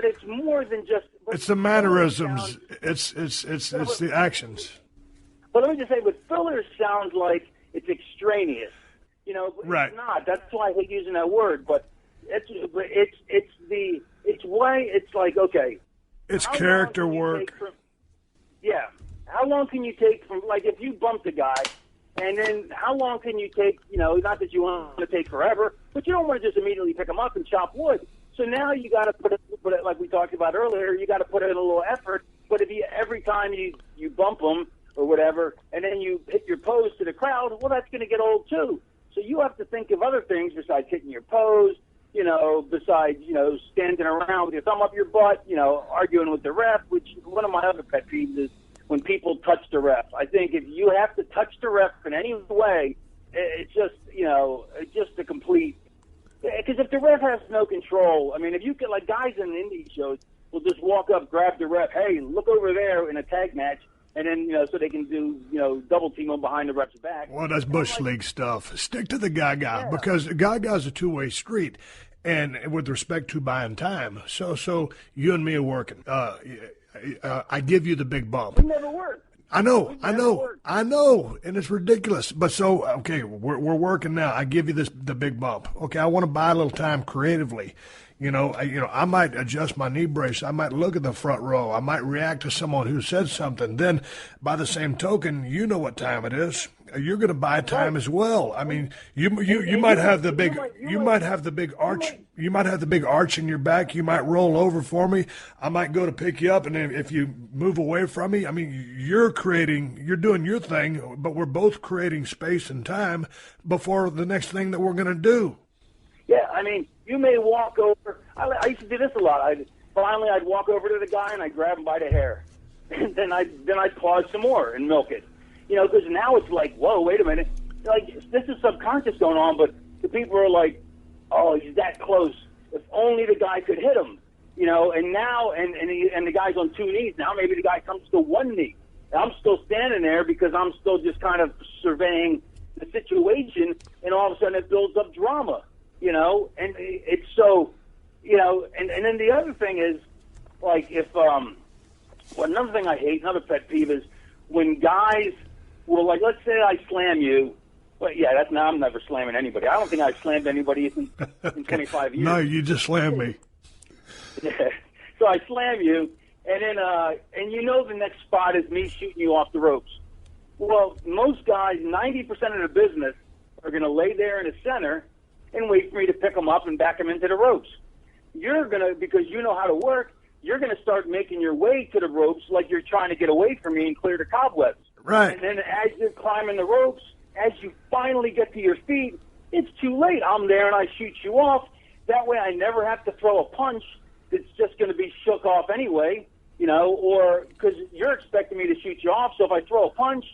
it's more than just. It's the mannerisms. It's the actions. But let me just say, but filler sounds like it's extraneous. Right. It's not. That's why I hate using that word. But it's why it's like, okay. It's character work. How long can you take from, like, if you bumped a guy, and then how long can you take, not that you want to take forever, but you don't want to just immediately pick them up and chop wood. So now you got to put it, like we talked about earlier, you got to put in a little effort. But if every time you bump them or whatever, and then you hit your pose to the crowd, well, that's going to get old too. So you have to think of other things besides hitting your pose, besides, standing around with your thumb up your butt, arguing with the ref, which one of my other pet peeves is when people touch the ref. I think if you have to touch the ref in any way, it's just, just a complete, because if the ref has no control, I mean, if you get, like, guys in indie shows will just walk up, grab the ref, hey, look over there in a tag match, and then, so they can do, double team them behind the ref's back. Well, that's Bush League stuff. Stick to the Gaga, because Gaga's a two-way street, and with respect to buying time. So you and me are working. I give you the big bump. We never work. I know, and it's ridiculous. But so, okay, we're working now. I give you the big bump. Okay, I want to buy a little time creatively. I might adjust my knee brace. I might look at the front row. I might react to someone who said something. Then, by the same token, you know what time it is. You're going to buy time as well. I mean, you might have the big arch. You might have the big arch in your back. You might roll over for me. I might go to pick you up, and if you move away from me, I mean, you're doing your thing, but we're both creating space and time before the next thing that we're going to do. Yeah, I mean, you may walk over. I used to do this a lot. I'd walk over to the guy and I'd grab him by the hair, and then I'd pause some more and milk it. Because now it's like, whoa, wait a minute. Like, this is subconscious going on, but the people are like, oh, he's that close. If only the guy could hit him, and now, and the guy's on two knees. Now maybe the guy comes to one knee. And I'm still standing there because I'm still just kind of surveying the situation, and all of a sudden it builds up drama, and it's so, and then the other thing is, like, if, another thing I hate, another pet peeve is when guys will, like, let's say I slam you. Well, yeah, I'm never slamming anybody. I don't think I've slammed anybody in 25 years. No, you just slammed me. Yeah. So I slam you, and then, and the next spot is me shooting you off the ropes. Well, most guys, 90% of the business, are going to lay there in the center and wait for me to pick them up and back them into the ropes. You're going to, because you know how to work, you're going to start making your way to the ropes like you're trying to get away from me and clear the cobwebs. Right. And then as you're climbing the ropes, as you finally get to your feet, it's too late. I'm there and I shoot you off. That way I never have to throw a punch that's just going to be shook off anyway, or because you're expecting me to shoot you off. So if I throw a punch,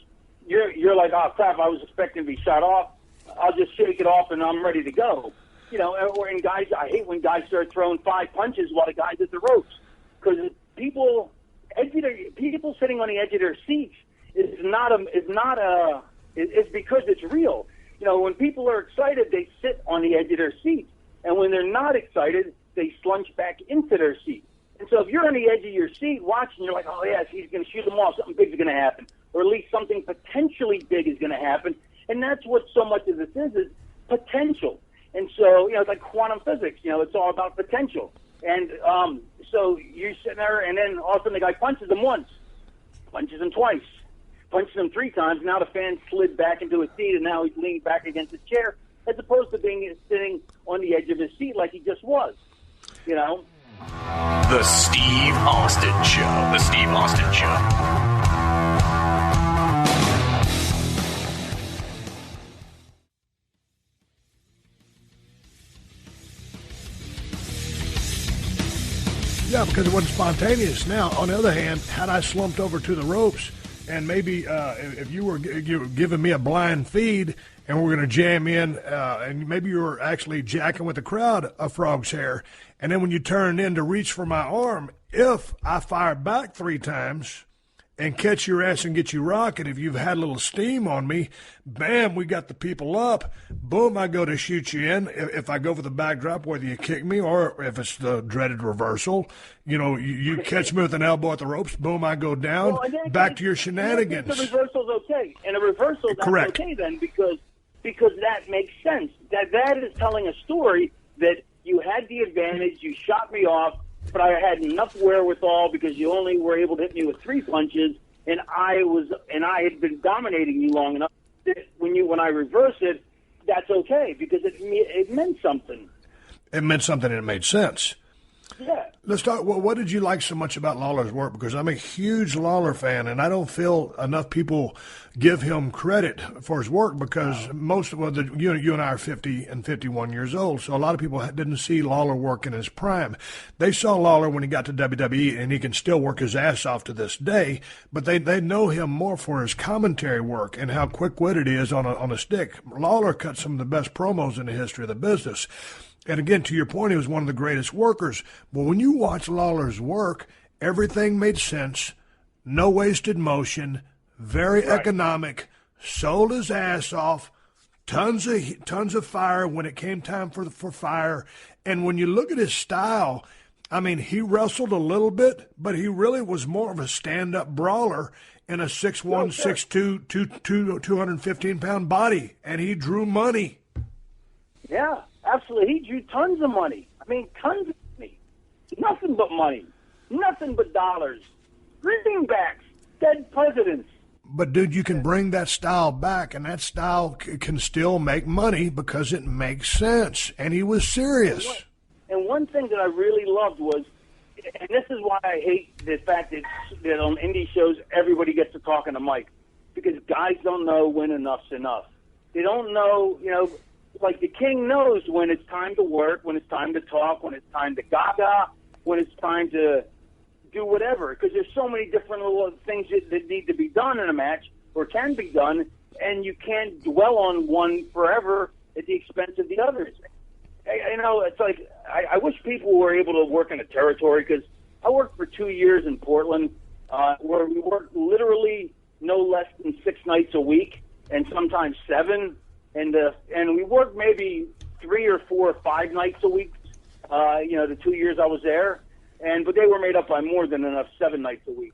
you're like, oh, crap, I was expecting to be shot off. I'll just shake it off and I'm ready to go. Or in guys, I hate when guys start throwing 5 punches while the guy's at the ropes. Because people sitting on the edge of their seats it's because it's real. When people are excited, they sit on the edge of their seat, and when they're not excited, they slunch back into their seat. And so if you're on the edge of your seat watching, you're like, oh yes, he's going to shoot them off. Something big is going to happen, or at least something potentially big is going to happen. And that's what so much of this is potential. And so it's like quantum physics. It's all about potential. And so you're sitting there, and then all of a sudden the guy punches him once, punches him twice, punches him 3 times. Now the fan slid back into his seat, and now he's leaning back against his chair, as opposed to sitting on the edge of his seat like he just was. The Steve Austin Show. The Steve Austin Show. Yeah, because it wasn't spontaneous. Now, on the other hand, had I slumped over to the ropes, and maybe if you were giving me a blind feed and we're going to jam in, and maybe you were actually jacking with the crowd a frog's hair, and then when you turned in to reach for my arm, if I fired back 3 times and catch your ass and get you rocking. If you've had a little steam on me, bam, we got the people up. Boom, I go to shoot you in. If I go for the backdrop, whether you kick me or if it's the dreaded reversal, you catch me with an elbow at the ropes, boom, I go down, back to your shenanigans. The reversal's okay. And a reversal, that's correct. Okay then, because that makes sense. That is telling a story that you had the advantage, you shot me off, but I had enough wherewithal because you only were able to hit me with 3 punches, and I had been dominating you long enough that when I reverse it, that's okay because it meant something. It meant something and it made sense. Yeah. Let's talk. Well, what did you like so much about Lawler's work? Because I'm a huge Lawler fan, and I don't feel enough people give him credit for his work because you and I are 50 and 51 years old, so a lot of people didn't see Lawler work in his prime. They saw Lawler when he got to WWE, and he can still work his ass off to this day, but they know him more for his commentary work and how quick-witted he is on a stick. Lawler cut some of the best promos in the history of the business. And again, to your point, he was one of the greatest workers. But when you watch Lawler's work, everything made sense, no wasted motion, very economic, sold his ass off, tons of fire when it came time for fire. And when you look at his style, I mean, he wrestled a little bit, but he really was more of a stand-up brawler in a 6'1", 6'2", 215-pound body, and he drew money. Yeah. Absolutely. He drew tons of money. I mean, tons of money. Nothing but money. Nothing but dollars. Greenbacks. Dead presidents. But, dude, you can bring that style back, and that style can still make money because it makes sense. And he was serious. And one thing that I really loved was, and this is why I hate the fact that on indie shows everybody gets to talk on a mic, because guys don't know when enough's enough. They don't know, like the king knows when it's time to work, when it's time to talk, when it's time to gaga, when it's time to do whatever. Because there's so many different little things that need to be done in a match or can be done, and you can't dwell on one forever at the expense of the others. It's like I wish people were able to work in a territory because I worked for 2 years in Portland where we worked literally no less than 6 nights a week and sometimes 7. And we worked maybe 3 or 4 or 5 nights a week, the 2 years I was there. But they were made up by more than enough 7 nights a week.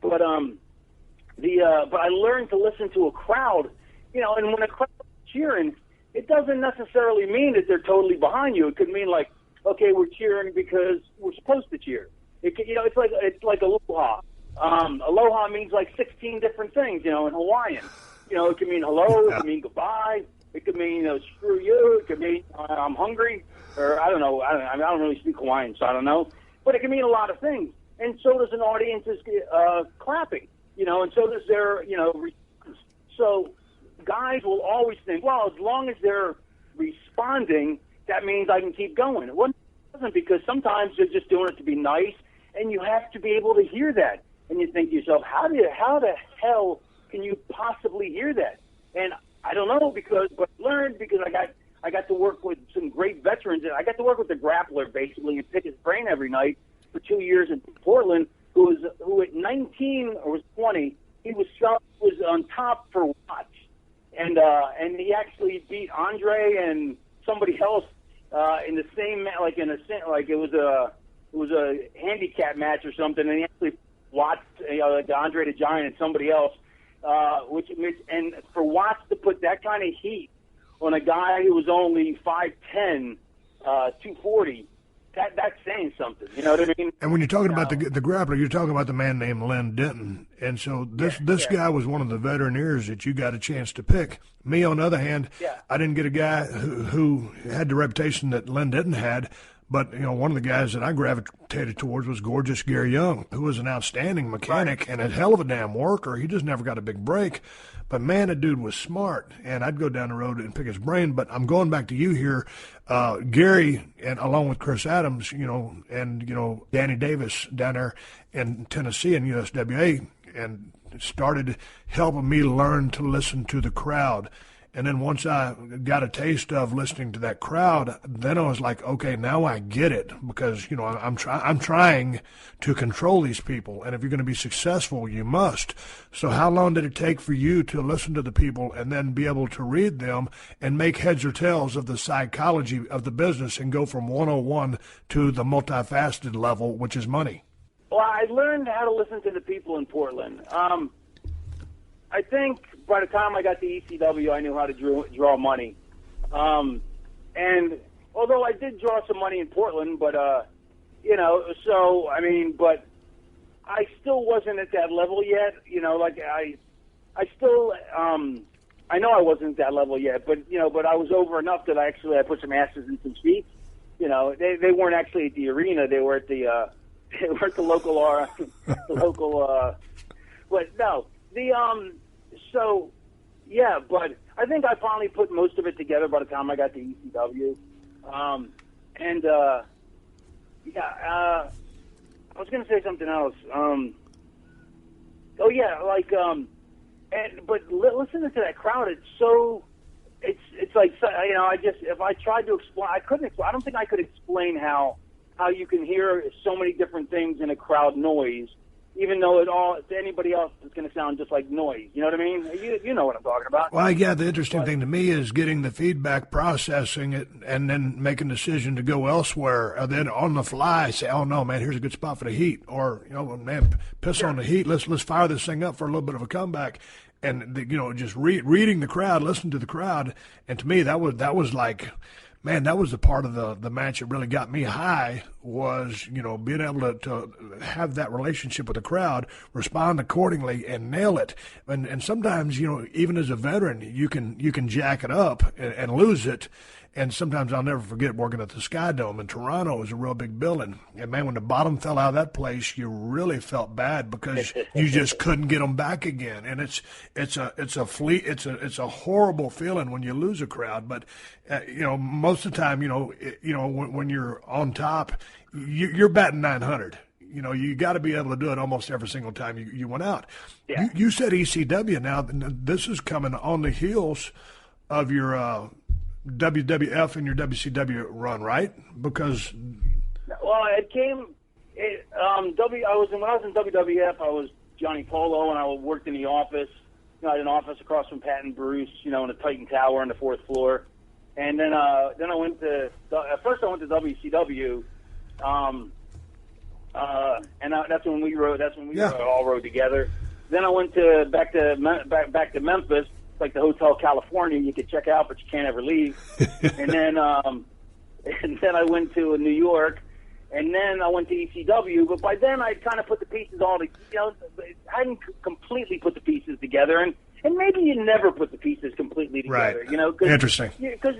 But I learned to listen to a crowd, and when a crowd is cheering, it doesn't necessarily mean that they're totally behind you. It could mean like, okay, we're cheering because we're supposed to cheer. It's like aloha. Aloha means like 16 different things, in Hawaiian. It could mean hello, it could mean goodbye. It could mean, screw you. It could mean I'm hungry, or I don't know. I don't really speak Hawaiian, so I don't know. But it can mean a lot of things. And so does an audience's clapping, and so does their, response. So guys will always think, well, as long as they're responding, that means I can keep going. Well, it doesn't, because sometimes they're just doing it to be nice, and you have to be able to hear that. And you think to yourself, how the hell can you possibly hear that? And I don't know, but I learned because I got to work with some great veterans. I got to work with the grappler basically and pick his brain every night for 2 years in Portland. Who at 19 or was 20, he was on top for Watts, and he actually beat Andre and somebody else in the same it was a handicap match or something, and he actually Watts, like Andre the Giant and somebody else. And for Watts to put that kind of heat on a guy who was only 5'10", 240, that's saying something. You know what I mean? And when you're talking about the grappler, you're talking about the man named Len Denton. And so this guy was one of the veterinaires that you got a chance to pick. Me, on the other hand, I didn't get a guy who had the reputation that Len Denton had. But, one of the guys that I gravitated towards was Gorgeous Gary Young, who was an outstanding mechanic and a hell of a damn worker. He just never got a big break. But, man, that dude was smart, and I'd go down the road and pick his brain. But I'm going back to you here. Gary, and along with Chris Adams, and Danny Davis down there in Tennessee and USWA, and started helping me learn to listen to the crowd. And then once I got a taste of listening to that crowd, then I was like, okay, now I get it, because, you know, I'm trying to control these people. And if you're going to be successful, you must. So how long did it take for you to listen to the people and then be able to read them and make heads or tails of the psychology of the business and go from 101 to the multifaceted level, which is money? Well, I learned how to listen to the people in Portland. I think by the time I got to ECW, I knew how to draw money. And although I did draw some money in Portland, but, you know, so, I mean, but I still wasn't at that level yet. You know, like I still, I know I wasn't at that level yet, but, you know, but I was over enough that I put some asses in some seats. You know, they weren't actually at the arena. They were at the local, but no, so, yeah, but I think I finally put most of it together by the time I got to ECW. I was going to say something else. Listening to that crowd, it's like, you know, if I tried to explain, I don't think I could explain how you can hear so many different things in a crowd noise, even though to anybody else it's going to sound just like noise. You know what I mean? You know what I'm talking about. Well, yeah, the interesting thing to me is getting the feedback, processing it, and then making a decision to go elsewhere. And then on the fly say, oh, no, man, here's a good spot for the heat. Or, you know, man, piss on the heat. Let's fire this thing up for a little bit of a comeback. And, you know, just reading the crowd, listening to the crowd. And to me, that was like, man, that was the part of the match that really got me high, was, you know, being able to have that relationship with the crowd, respond accordingly, and nail it. And sometimes, you know, even as a veteran, you can jack it up and lose it. And sometimes I'll never forget working at the Sky Dome in Toronto. It was a real big building. And, man, when the bottom fell out of that place, you really felt bad because you just couldn't get them back again. And it's a horrible feeling when you lose a crowd. But, you know, most of the time, when you're on top, you're batting 900. You know, you got to be able to do it almost every single time you went out. Yeah. You said ECW. Now, this is coming on the heels of your WWF and your WCW run, right? Because when I was in WWF, I was Johnny Polo, and I worked in the office. You know, I had an office across from Pat and Bruce, you know, in the Titan Tower on the 4th floor. And then I went to WCW, and that's when we all rode together. Then I went back to Memphis. Like the Hotel California, you could check out, but you can't ever leave. And then I went to New York, and then I went to ECW. But by then, I kind of put the pieces all together. You know, I hadn't completely put the pieces together, and maybe you never put the pieces completely together. Right. You know, interesting. Because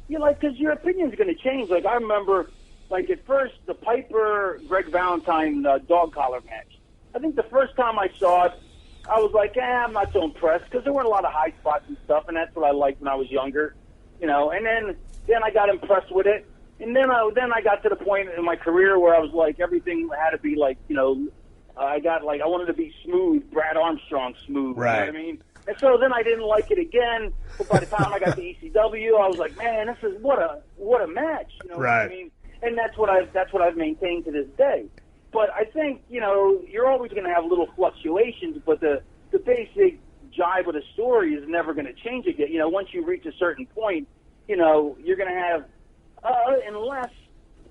because your opinion's going to change. Like I remember, like at first, the Piper Greg Valentine dog collar match. I think the first time I saw it, I was like, I'm not so impressed, because there weren't a lot of high spots and stuff, and that's what I liked when I was younger, you know. And then I got impressed with it, and then I got to the point in my career where I was like, everything had to be like, you know, I wanted to be smooth, Brad Armstrong smooth, right. You know what I mean? And so then I didn't like it again. But by the time I got to ECW, I was like, man, this is what a match, you know right. what I mean? And that's what I've maintained to this day. But I think, you know, you're always going to have little fluctuations, but the basic jibe of the story is never going to change again. You know, once you reach a certain point, you know, you're going to have, unless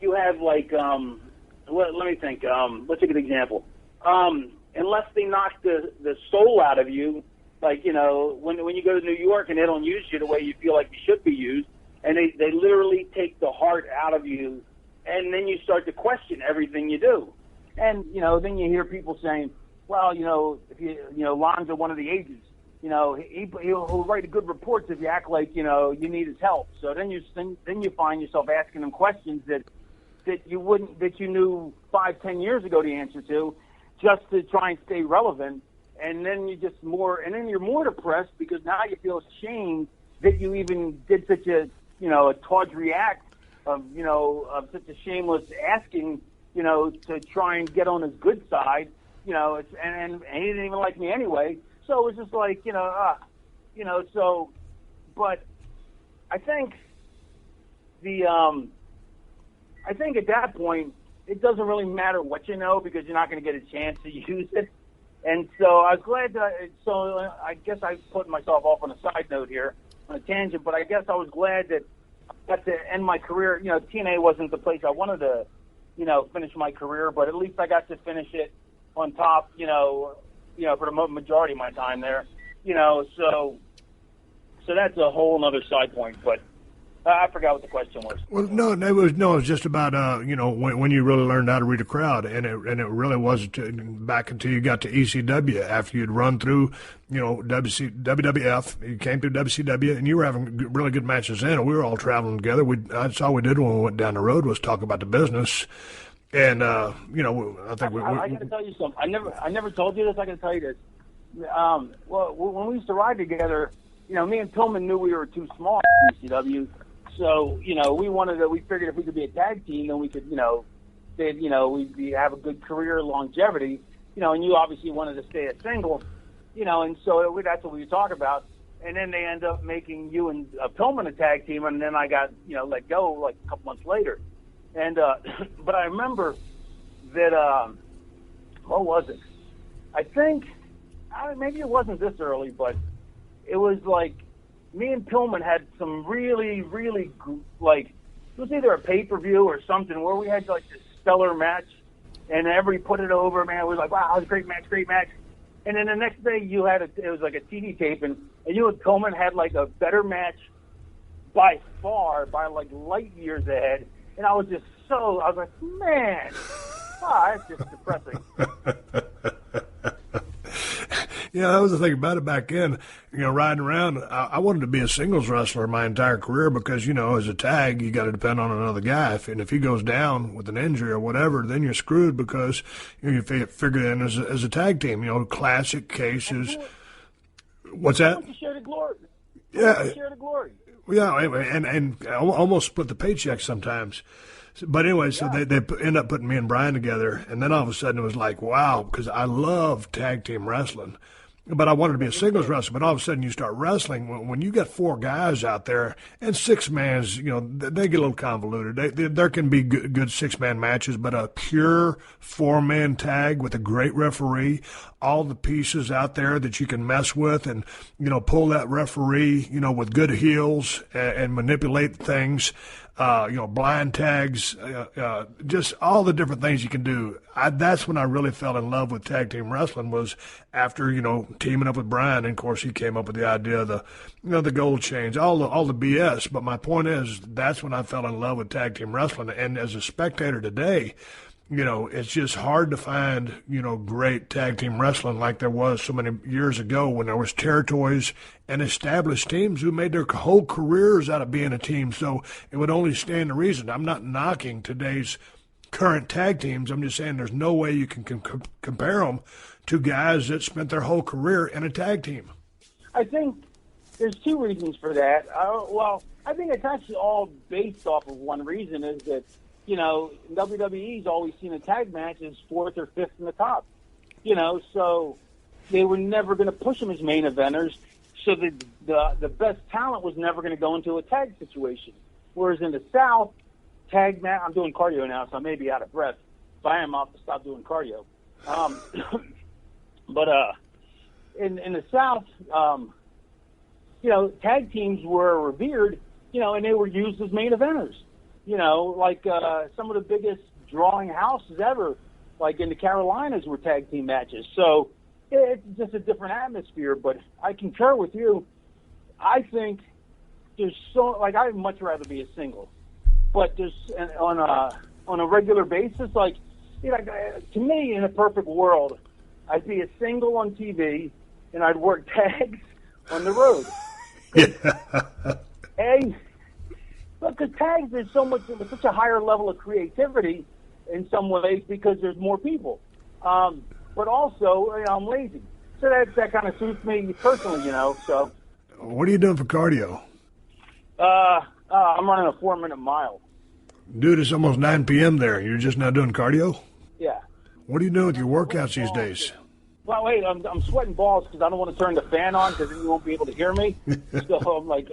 you have like, let me think, let's take an example. Unless they knock the soul out of you, like, you know, when you go to New York and they don't use you the way you feel like you should be used, and they literally take the heart out of you, and then you start to question everything you do. And, you know, then you hear people saying, well, you know, if you know, Lonzo, one of the agents, you know, he'll write good reports if you act like, you know, you need his help. So then you find yourself asking him questions that you knew 5-10 years ago the answer to, just to try and stay relevant. And then you're more depressed because now you feel ashamed that you even did such a, you know, a tawdry act of such a shameless asking, you know, to try and get on his good side, you know, and he didn't even like me anyway. So it was just like, so but I think I think at that point, it doesn't really matter what you know because you're not going to get a chance to use it. And so I was glad that, so I guess I put myself off on a side note here, on a tangent, but I guess I was glad that I got to end my career. You know, TNA wasn't the place I wanted to, you know, finish my career, but at least I got to finish it on top, you know, for the majority of my time there, you know, so that's a whole other side point, but I forgot what the question was. Well, it was just about you know, when you really learned how to read a crowd, and it really wasn't back until you got to ECW after you'd run through, you know, WWF. You came through WCW, and you were having really good matches then. And we were all traveling together. That's all we did when we went down the road was talk about the business. And you know, I think I got to tell you something. I never told you this. I got to tell you this. Well, when we used to ride together, you know, me and Pillman knew we were too small for ECW. So, you know, we figured if we could be a tag team, then we could, you know, we'd have a good career longevity, you know, and you obviously wanted to stay a single, you know, and so that's what we were talking about. And then they end up making you and Pillman a tag team, and then I got, you know, let go like a couple months later. And, but I remember that, what was it? I think, maybe it wasn't this early, but it was like, me and Pillman had some really, really, like, it was either a pay-per-view or something where we had, like, this stellar match, and everybody put it over, man. We were like, wow, it was a great match. And then the next day it was like a TV taping, and you and Pillman had, like, a better match by far, by, like, light years ahead. And I was like, man, that's just depressing. Yeah, that was the thing about it back then. You know, riding around, I wanted to be a singles wrestler my entire career because, you know, as a tag, you got to depend on another guy. And if he goes down with an injury or whatever, then you're screwed because you figure in as a tag team. You know, classic cases. What's that? Share the glory. Yeah. Share the glory. Yeah, and almost split the paycheck sometimes. But anyway, so they end up putting me and Brian together, and then all of a sudden it was like, wow, because I love tag team wrestling. But I wanted to be a singles wrestler. But all of a sudden you start wrestling. When you got four guys out there and six mans, you know, they get a little convoluted. There can be good six-man matches, but a pure four-man tag with a great referee, all the pieces out there that you can mess with and, you know, pull that referee, you know, with good heels and manipulate things. You know, blind tags, just all the different things you can do. That's when I really fell in love with tag team wrestling was after, you know, teaming up with Brian. And of course, he came up with the idea of the gold chains, all the BS. But my point is, that's when I fell in love with tag team wrestling. And as a spectator today, you know, it's just hard to find, you know, great tag team wrestling like there was so many years ago when there was territories and established teams who made their whole careers out of being a team. So it would only stand to reason. I'm not knocking today's current tag teams. I'm just saying there's no way you can compare them to guys that spent their whole career in a tag team. I think there's two reasons for that. Well, I think it's actually all based off of one reason is that, you know, WWE's always seen a tag match as fourth or fifth in the top. You know, so they were never going to push them as main eventers. So the best talent was never going to go into a tag situation. Whereas in the South, tag match. I'm doing cardio now, so I may be out of breath. If I am, I'll have to stop doing cardio. But in the South, you know, tag teams were revered. You know, and they were used as main eventers. You know, like some of the biggest drawing houses ever, like in the Carolinas, were tag team matches. So it's just a different atmosphere. But I concur with you. I think there's I'd much rather be a single. But there's on a regular basis, like, you know, to me, in a perfect world, I'd be a single on TV and I'd work tags on the road. And because tags, there's such a higher level of creativity in some ways because there's more people. But also, you know, I'm lazy. So that kind of suits me personally, you know. So. What are you doing for cardio? I'm running a 4-minute mile. Dude, it's almost 9 p.m. there. You're just now doing cardio? Yeah. What are you doing with your workouts these days? Well, wait, I'm sweating balls because I don't want to turn the fan on because then you won't be able to hear me. So I'm like,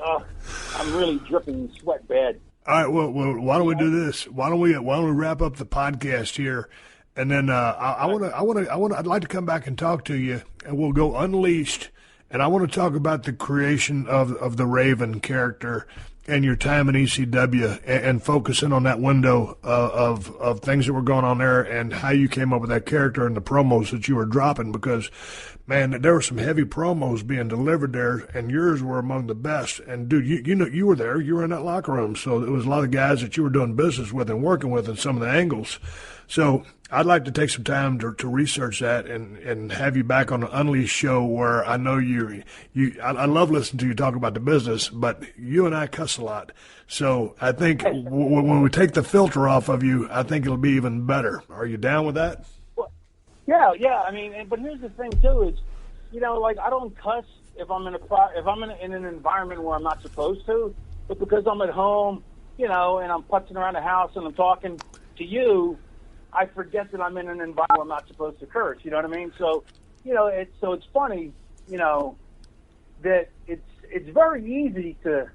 I'm really dripping sweat bad. All right, well, why don't we do this? Why don't we wrap up the podcast here, and then I'd like to come back and talk to you, and we'll go Unleashed, and I want to talk about the creation of the Raven character and your time in ECW, and focusing on that window of things that were going on there and how you came up with that character and the promos that you were dropping, because, man, there were some heavy promos being delivered there, and yours were among the best. And, dude, you know, you were there. You were in that locker room, so there was a lot of guys that you were doing business with and working with in some of the angles. So I'd like to take some time to research that and have you back on the Unleashed show, where I know I love listening to you talk about the business, but you and I cuss a lot. So I think when we take the filter off of you, I think it'll be even better. Are you down with that? Well, yeah. I mean, but here's the thing too: is, you know, like, I don't cuss if I'm in an environment where I'm not supposed to, but because I'm at home, you know, and I'm putzing around the house and I'm talking to you, I forget that I'm in an environment where I'm not supposed to curse. You know what I mean? So, you know, it's funny, you know, that it's very easy to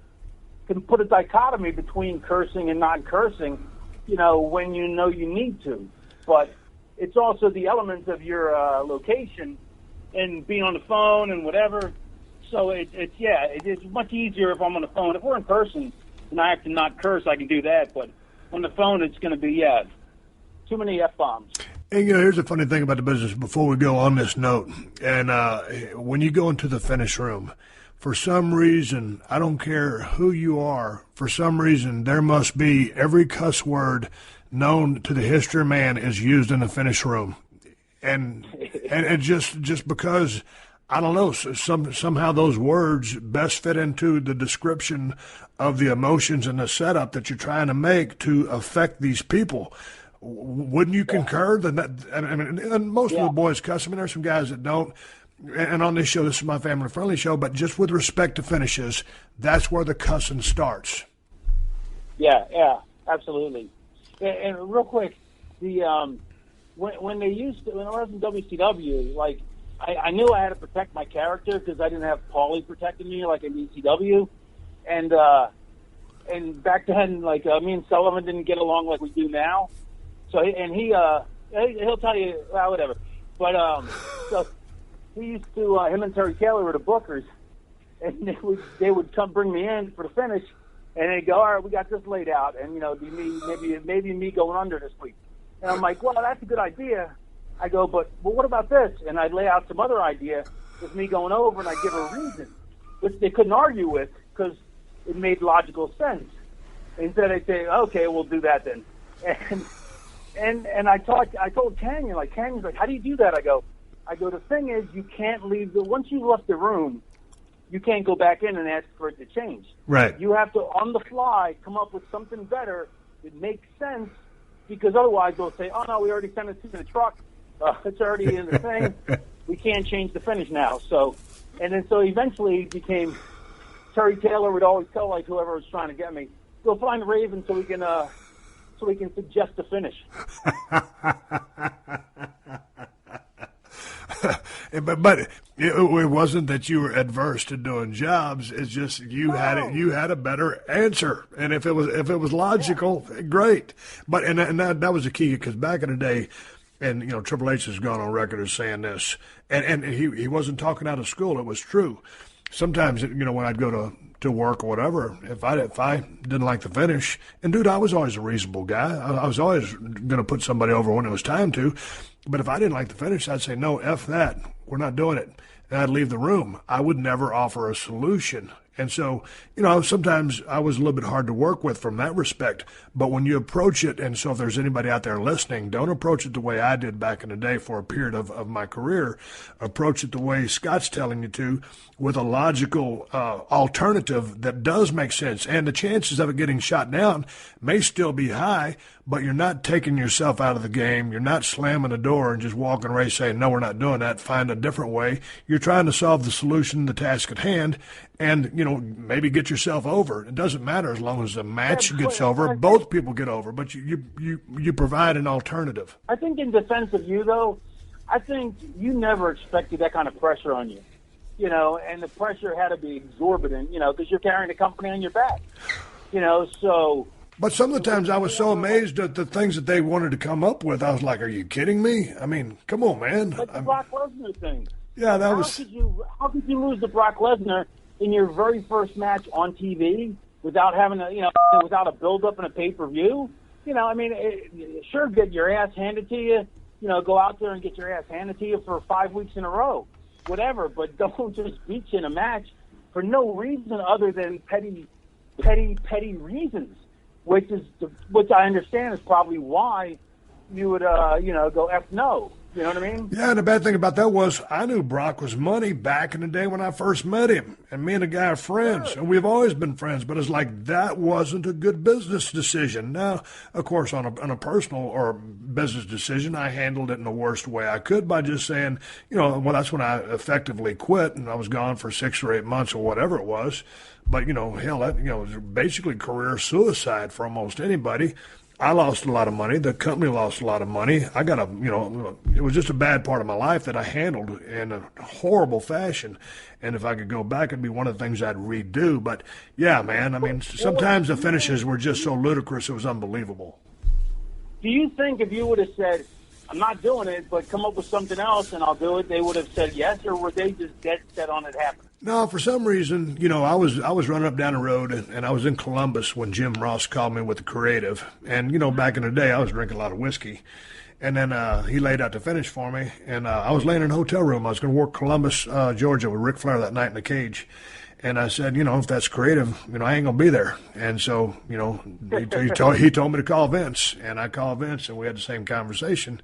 put a dichotomy between cursing and non-cursing, you know, when you know you need to. But it's also the elements of your location and being on the phone and whatever. So it's much easier if I'm on the phone. If we're in person and I have to not curse, I can do that. But on the phone, it's going to be, too many F-bombs. And, you know, here's the funny thing about the business before we go on this note. And when you go into the finish room, for some reason, I don't care who you are, for some reason, there must be every cuss word known to the history of man is used in the finish room. And just because, I don't know, somehow those words best fit into the description of the emotions and the setup that you're trying to make to affect these people. Wouldn't you concur that? I mean, and most of the boys cuss. I mean, there's some guys that don't. And on this show, this is my family-friendly show, but just with respect to finishes, that's where the cussing starts. Yeah, absolutely. And real quick, the when I was in WCW, like, I knew I had to protect my character because I didn't have Paulie protecting me like in ECW, and back then, like, me and Sullivan didn't get along like we do now. So, and he'll tell you, well, whatever. But so he used to, him and Terry Taylor were the bookers, and they would come bring me in for the finish, and they'd go, all right, we got this laid out, and, you know, maybe me going under this week. And I'm like, well, that's a good idea. I go, but what about this? And I'd lay out some other idea with me going over, and I'd give a reason, which they couldn't argue with because it made logical sense. Instead, they'd say, okay, we'll do that then. And I told Canyon, like, Canyon's like, how do you do that? I go, the thing is, you can't leave once you've left the room, you can't go back in and ask for it to change. Right. You have to, on the fly, come up with something better that makes sense, because otherwise they'll say, oh, no, we already sent it to the truck. It's already in the thing. We can't change the finish now. So eventually it became Terry Taylor would always tell, like, whoever was trying to get me, go find Raven so we can suggest the finish. But it wasn't that you were adverse to doing jobs. It's just you had a better answer, and if it was logical, great. But and that was the key, because back in the day, and, you know, Triple H has gone on record as saying this, and he wasn't talking out of school. It was true. Sometimes, you know, when I'd go to work or whatever, if I didn't like the finish, and, dude, I was always a reasonable guy. I was always going to put somebody over when it was time to. But if I didn't like the finish, I'd say, no, F that. We're not doing it. And I'd leave the room. I would never offer a solution. And so, you know, sometimes I was a little bit hard to work with from that respect. But when you approach it, and so if there's anybody out there listening, don't approach it the way I did back in the day for a period of my career. Approach it the way Scott's telling you to, with a logical alternative that does make sense. And the chances of it getting shot down may still be high, but you're not taking yourself out of the game. You're not slamming the door and just walking away saying, no, we're not doing that. Find a different way. You're trying to solve the solution, the task at hand, and, you know, maybe get yourself over. It doesn't matter as long as the match gets over. Both people get over, but you provide an alternative. I think in defense of you, though, I think you never expected that kind of pressure on you, you know, and the pressure had to be exorbitant, you know, because you're carrying the company on your back, you know, so. But some of the times I was so amazed at the things that they wanted to come up with. I was like, are you kidding me? I mean, come on, man. Like the Brock Lesnar thing. Yeah, that was. How could you lose to Brock Lesnar in your very first match on TV without having a, you know, without a build-up and a pay-per-view? You know, I mean, sure, get your ass handed to you. You know, go out there and get your ass handed to you for 5 weeks in a row, whatever. But don't just beat you in a match for no reason other than petty reasons. Which I understand is probably why you would, you know, go F no. You know what I mean? Yeah, and the bad thing about that was I knew Brock was money back in the day when I first met him. And me and the guy are friends, and we've always been friends. But it's like that wasn't a good business decision. Now, of course, on a personal or business decision, I handled it in the worst way I could by just saying, you know, well, that's when I effectively quit, and I was gone for 6 or 8 months or whatever it was. But, you know, hell, that, you know, it was basically career suicide for almost anybody. I lost a lot of money. The company lost a lot of money. I got it was just a bad part of my life that I handled in a horrible fashion. And if I could go back, it'd be one of the things I'd redo. But, yeah, man, I mean, sometimes the finishes were just so ludicrous, it was unbelievable. Do you think if you would have said, I'm not doing it, but come up with something else and I'll do it, they would have said yes, or were they just dead set on it happening? No, for some reason, you know, I was running up down the road, and I was in Columbus when Jim Ross called me with the creative. And, you know, back in the day, I was drinking a lot of whiskey. And then he laid out the finish for me, and I was laying in a hotel room. I was going to work Columbus, Georgia with Ric Flair that night in the cage. And I said, you know, if that's creative, you know, I ain't going to be there. And so, you know, he told me to call Vince. And I called Vince, and we had the same conversation.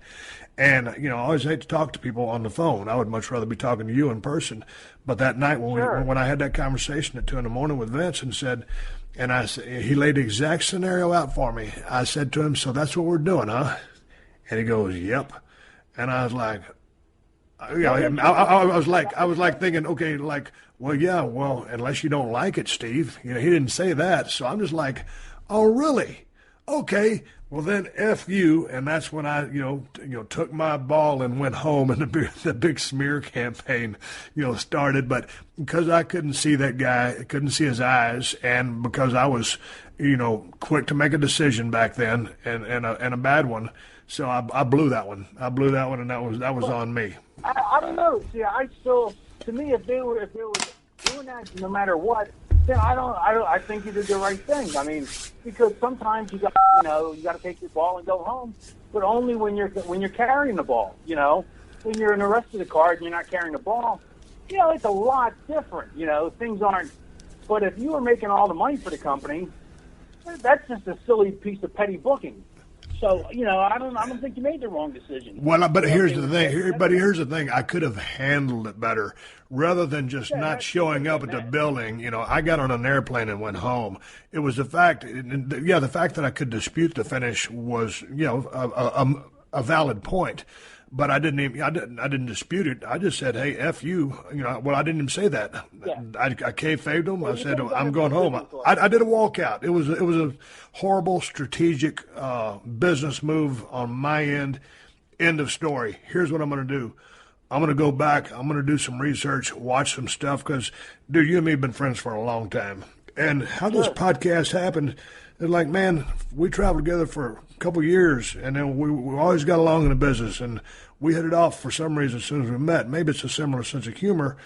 And, you know, I always hate to talk to people on the phone. I would much rather be talking to you in person. But that night when I had that conversation at 2 a.m. with Vince and said, and he laid the exact scenario out for me. I said to him, so that's what we're doing, huh? And he goes, yep. And I was like, you know, I was like thinking, okay, like, well, yeah, well, unless you don't like it, Steve. You know, he didn't say that. So I'm just like, oh, really? Okay. Well, then F you. And that's when I, you know, took my ball and went home, and the big smear campaign, you know, started. But because I couldn't see that guy, I couldn't see his eyes, and because I was, you know, quick to make a decision back then, and a bad one. So I blew that one. And that was on me. I don't know. See, to me, if they were doing that, no matter what, then I think you did the right thing. I mean, because sometimes you got to take your ball and go home, but only when you're carrying the ball. You know, when you're in the rest of the card and you're not carrying the ball, you know, it's a lot different. You know, things aren't. But if you were making all the money for the company, that's just a silly piece of petty booking. So, you know, I don't think you made the wrong decision. Well, but here's the thing. Here's the thing. I could have handled it better rather than just not showing up at the building. You know, I got on an airplane and went home. It was the fact that I could dispute the finish was, you know, a valid point. But I didn't dispute it. I just said, hey, F you. You know, well, I didn't even say that. Yeah. I kayfabed them. I said, I'm going home. I did a walkout. It was a horrible strategic business move on my end. End of story. Here's what I'm going to do. I'm going to go back. I'm going to do some research, watch some stuff, because, dude, you and me have been friends for a long time. And how this podcast happened, it's like, man, we traveled together for a couple of years, and then we always got along in the business, and we hit it off for some reason as soon as we met. Maybe it's a similar sense of humor.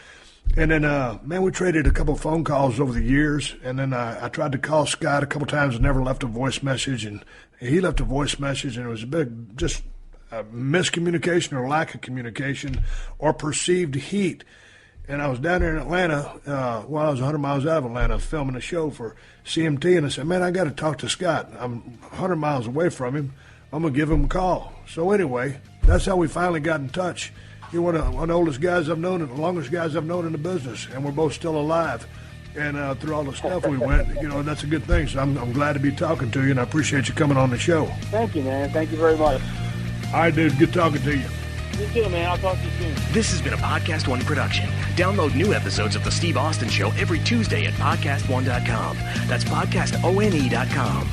And then, man, we traded a couple of phone calls over the years, and then I tried to call Scott a couple of times and never left a voice message, and he left a voice message, and it was a big just miscommunication or lack of communication or perceived heat. And I was down there in Atlanta, I was 100 miles out of Atlanta filming a show for CMT, and I said, man, I got to talk to Scott. I'm 100 miles away from him. I'm going to give him a call. So anyway, that's how we finally got in touch. You're one of the oldest guys I've known and the longest guys I've known in the business, and we're both still alive. And through all the stuff we went, you know, that's a good thing. So I'm glad to be talking to you, and I appreciate you coming on the show. Thank you, man. Thank you very much. All right, dude. Good talking to you. You too, man. I'll talk to you soon. This has been a Podcast One production. Download new episodes of The Steve Austin Show every Tuesday at PodcastOne.com. That's PodcastOne.com.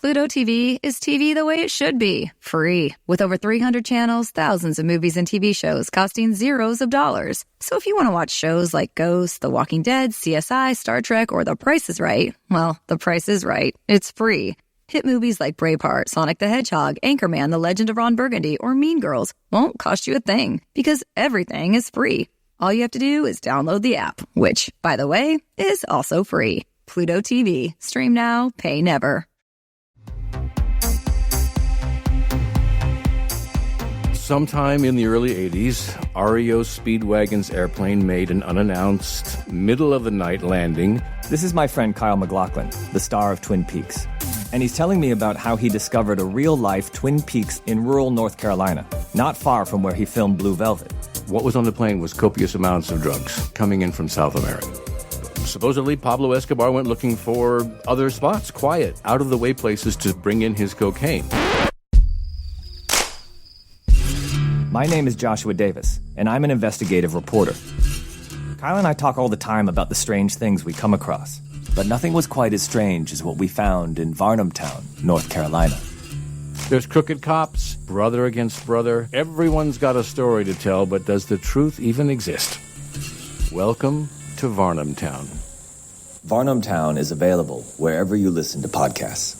Pluto TV is TV the way it should be, free. With over 300 channels, thousands of movies and TV shows costing zeros of dollars. So if you want to watch shows like Ghost, The Walking Dead, CSI, Star Trek, or The Price is Right, well, The Price is Right. It's free. Hit movies like Braveheart, Sonic the Hedgehog, Anchorman, The Legend of Ron Burgundy, or Mean Girls won't cost you a thing, because everything is free. All you have to do is download the app, which, by the way, is also free. Pluto TV. Stream now, pay never. Sometime in the early 80s, REO Speedwagon's airplane made an unannounced, middle-of-the-night landing. This is my friend Kyle MacLachlan, the star of Twin Peaks. And he's telling me about how he discovered a real-life Twin Peaks in rural North Carolina, not far from where he filmed Blue Velvet. What was on the plane was copious amounts of drugs coming in from South America. Supposedly, Pablo Escobar went looking for other spots, quiet, out-of-the-way places to bring in his cocaine. My name is Joshua Davis, and I'm an investigative reporter. Kyle and I talk all the time about the strange things we come across, but nothing was quite as strange as what we found in Varnamtown, North Carolina. There's crooked cops, brother against brother. Everyone's got a story to tell, but does the truth even exist? Welcome to Varnamtown. Varnamtown is available wherever you listen to podcasts.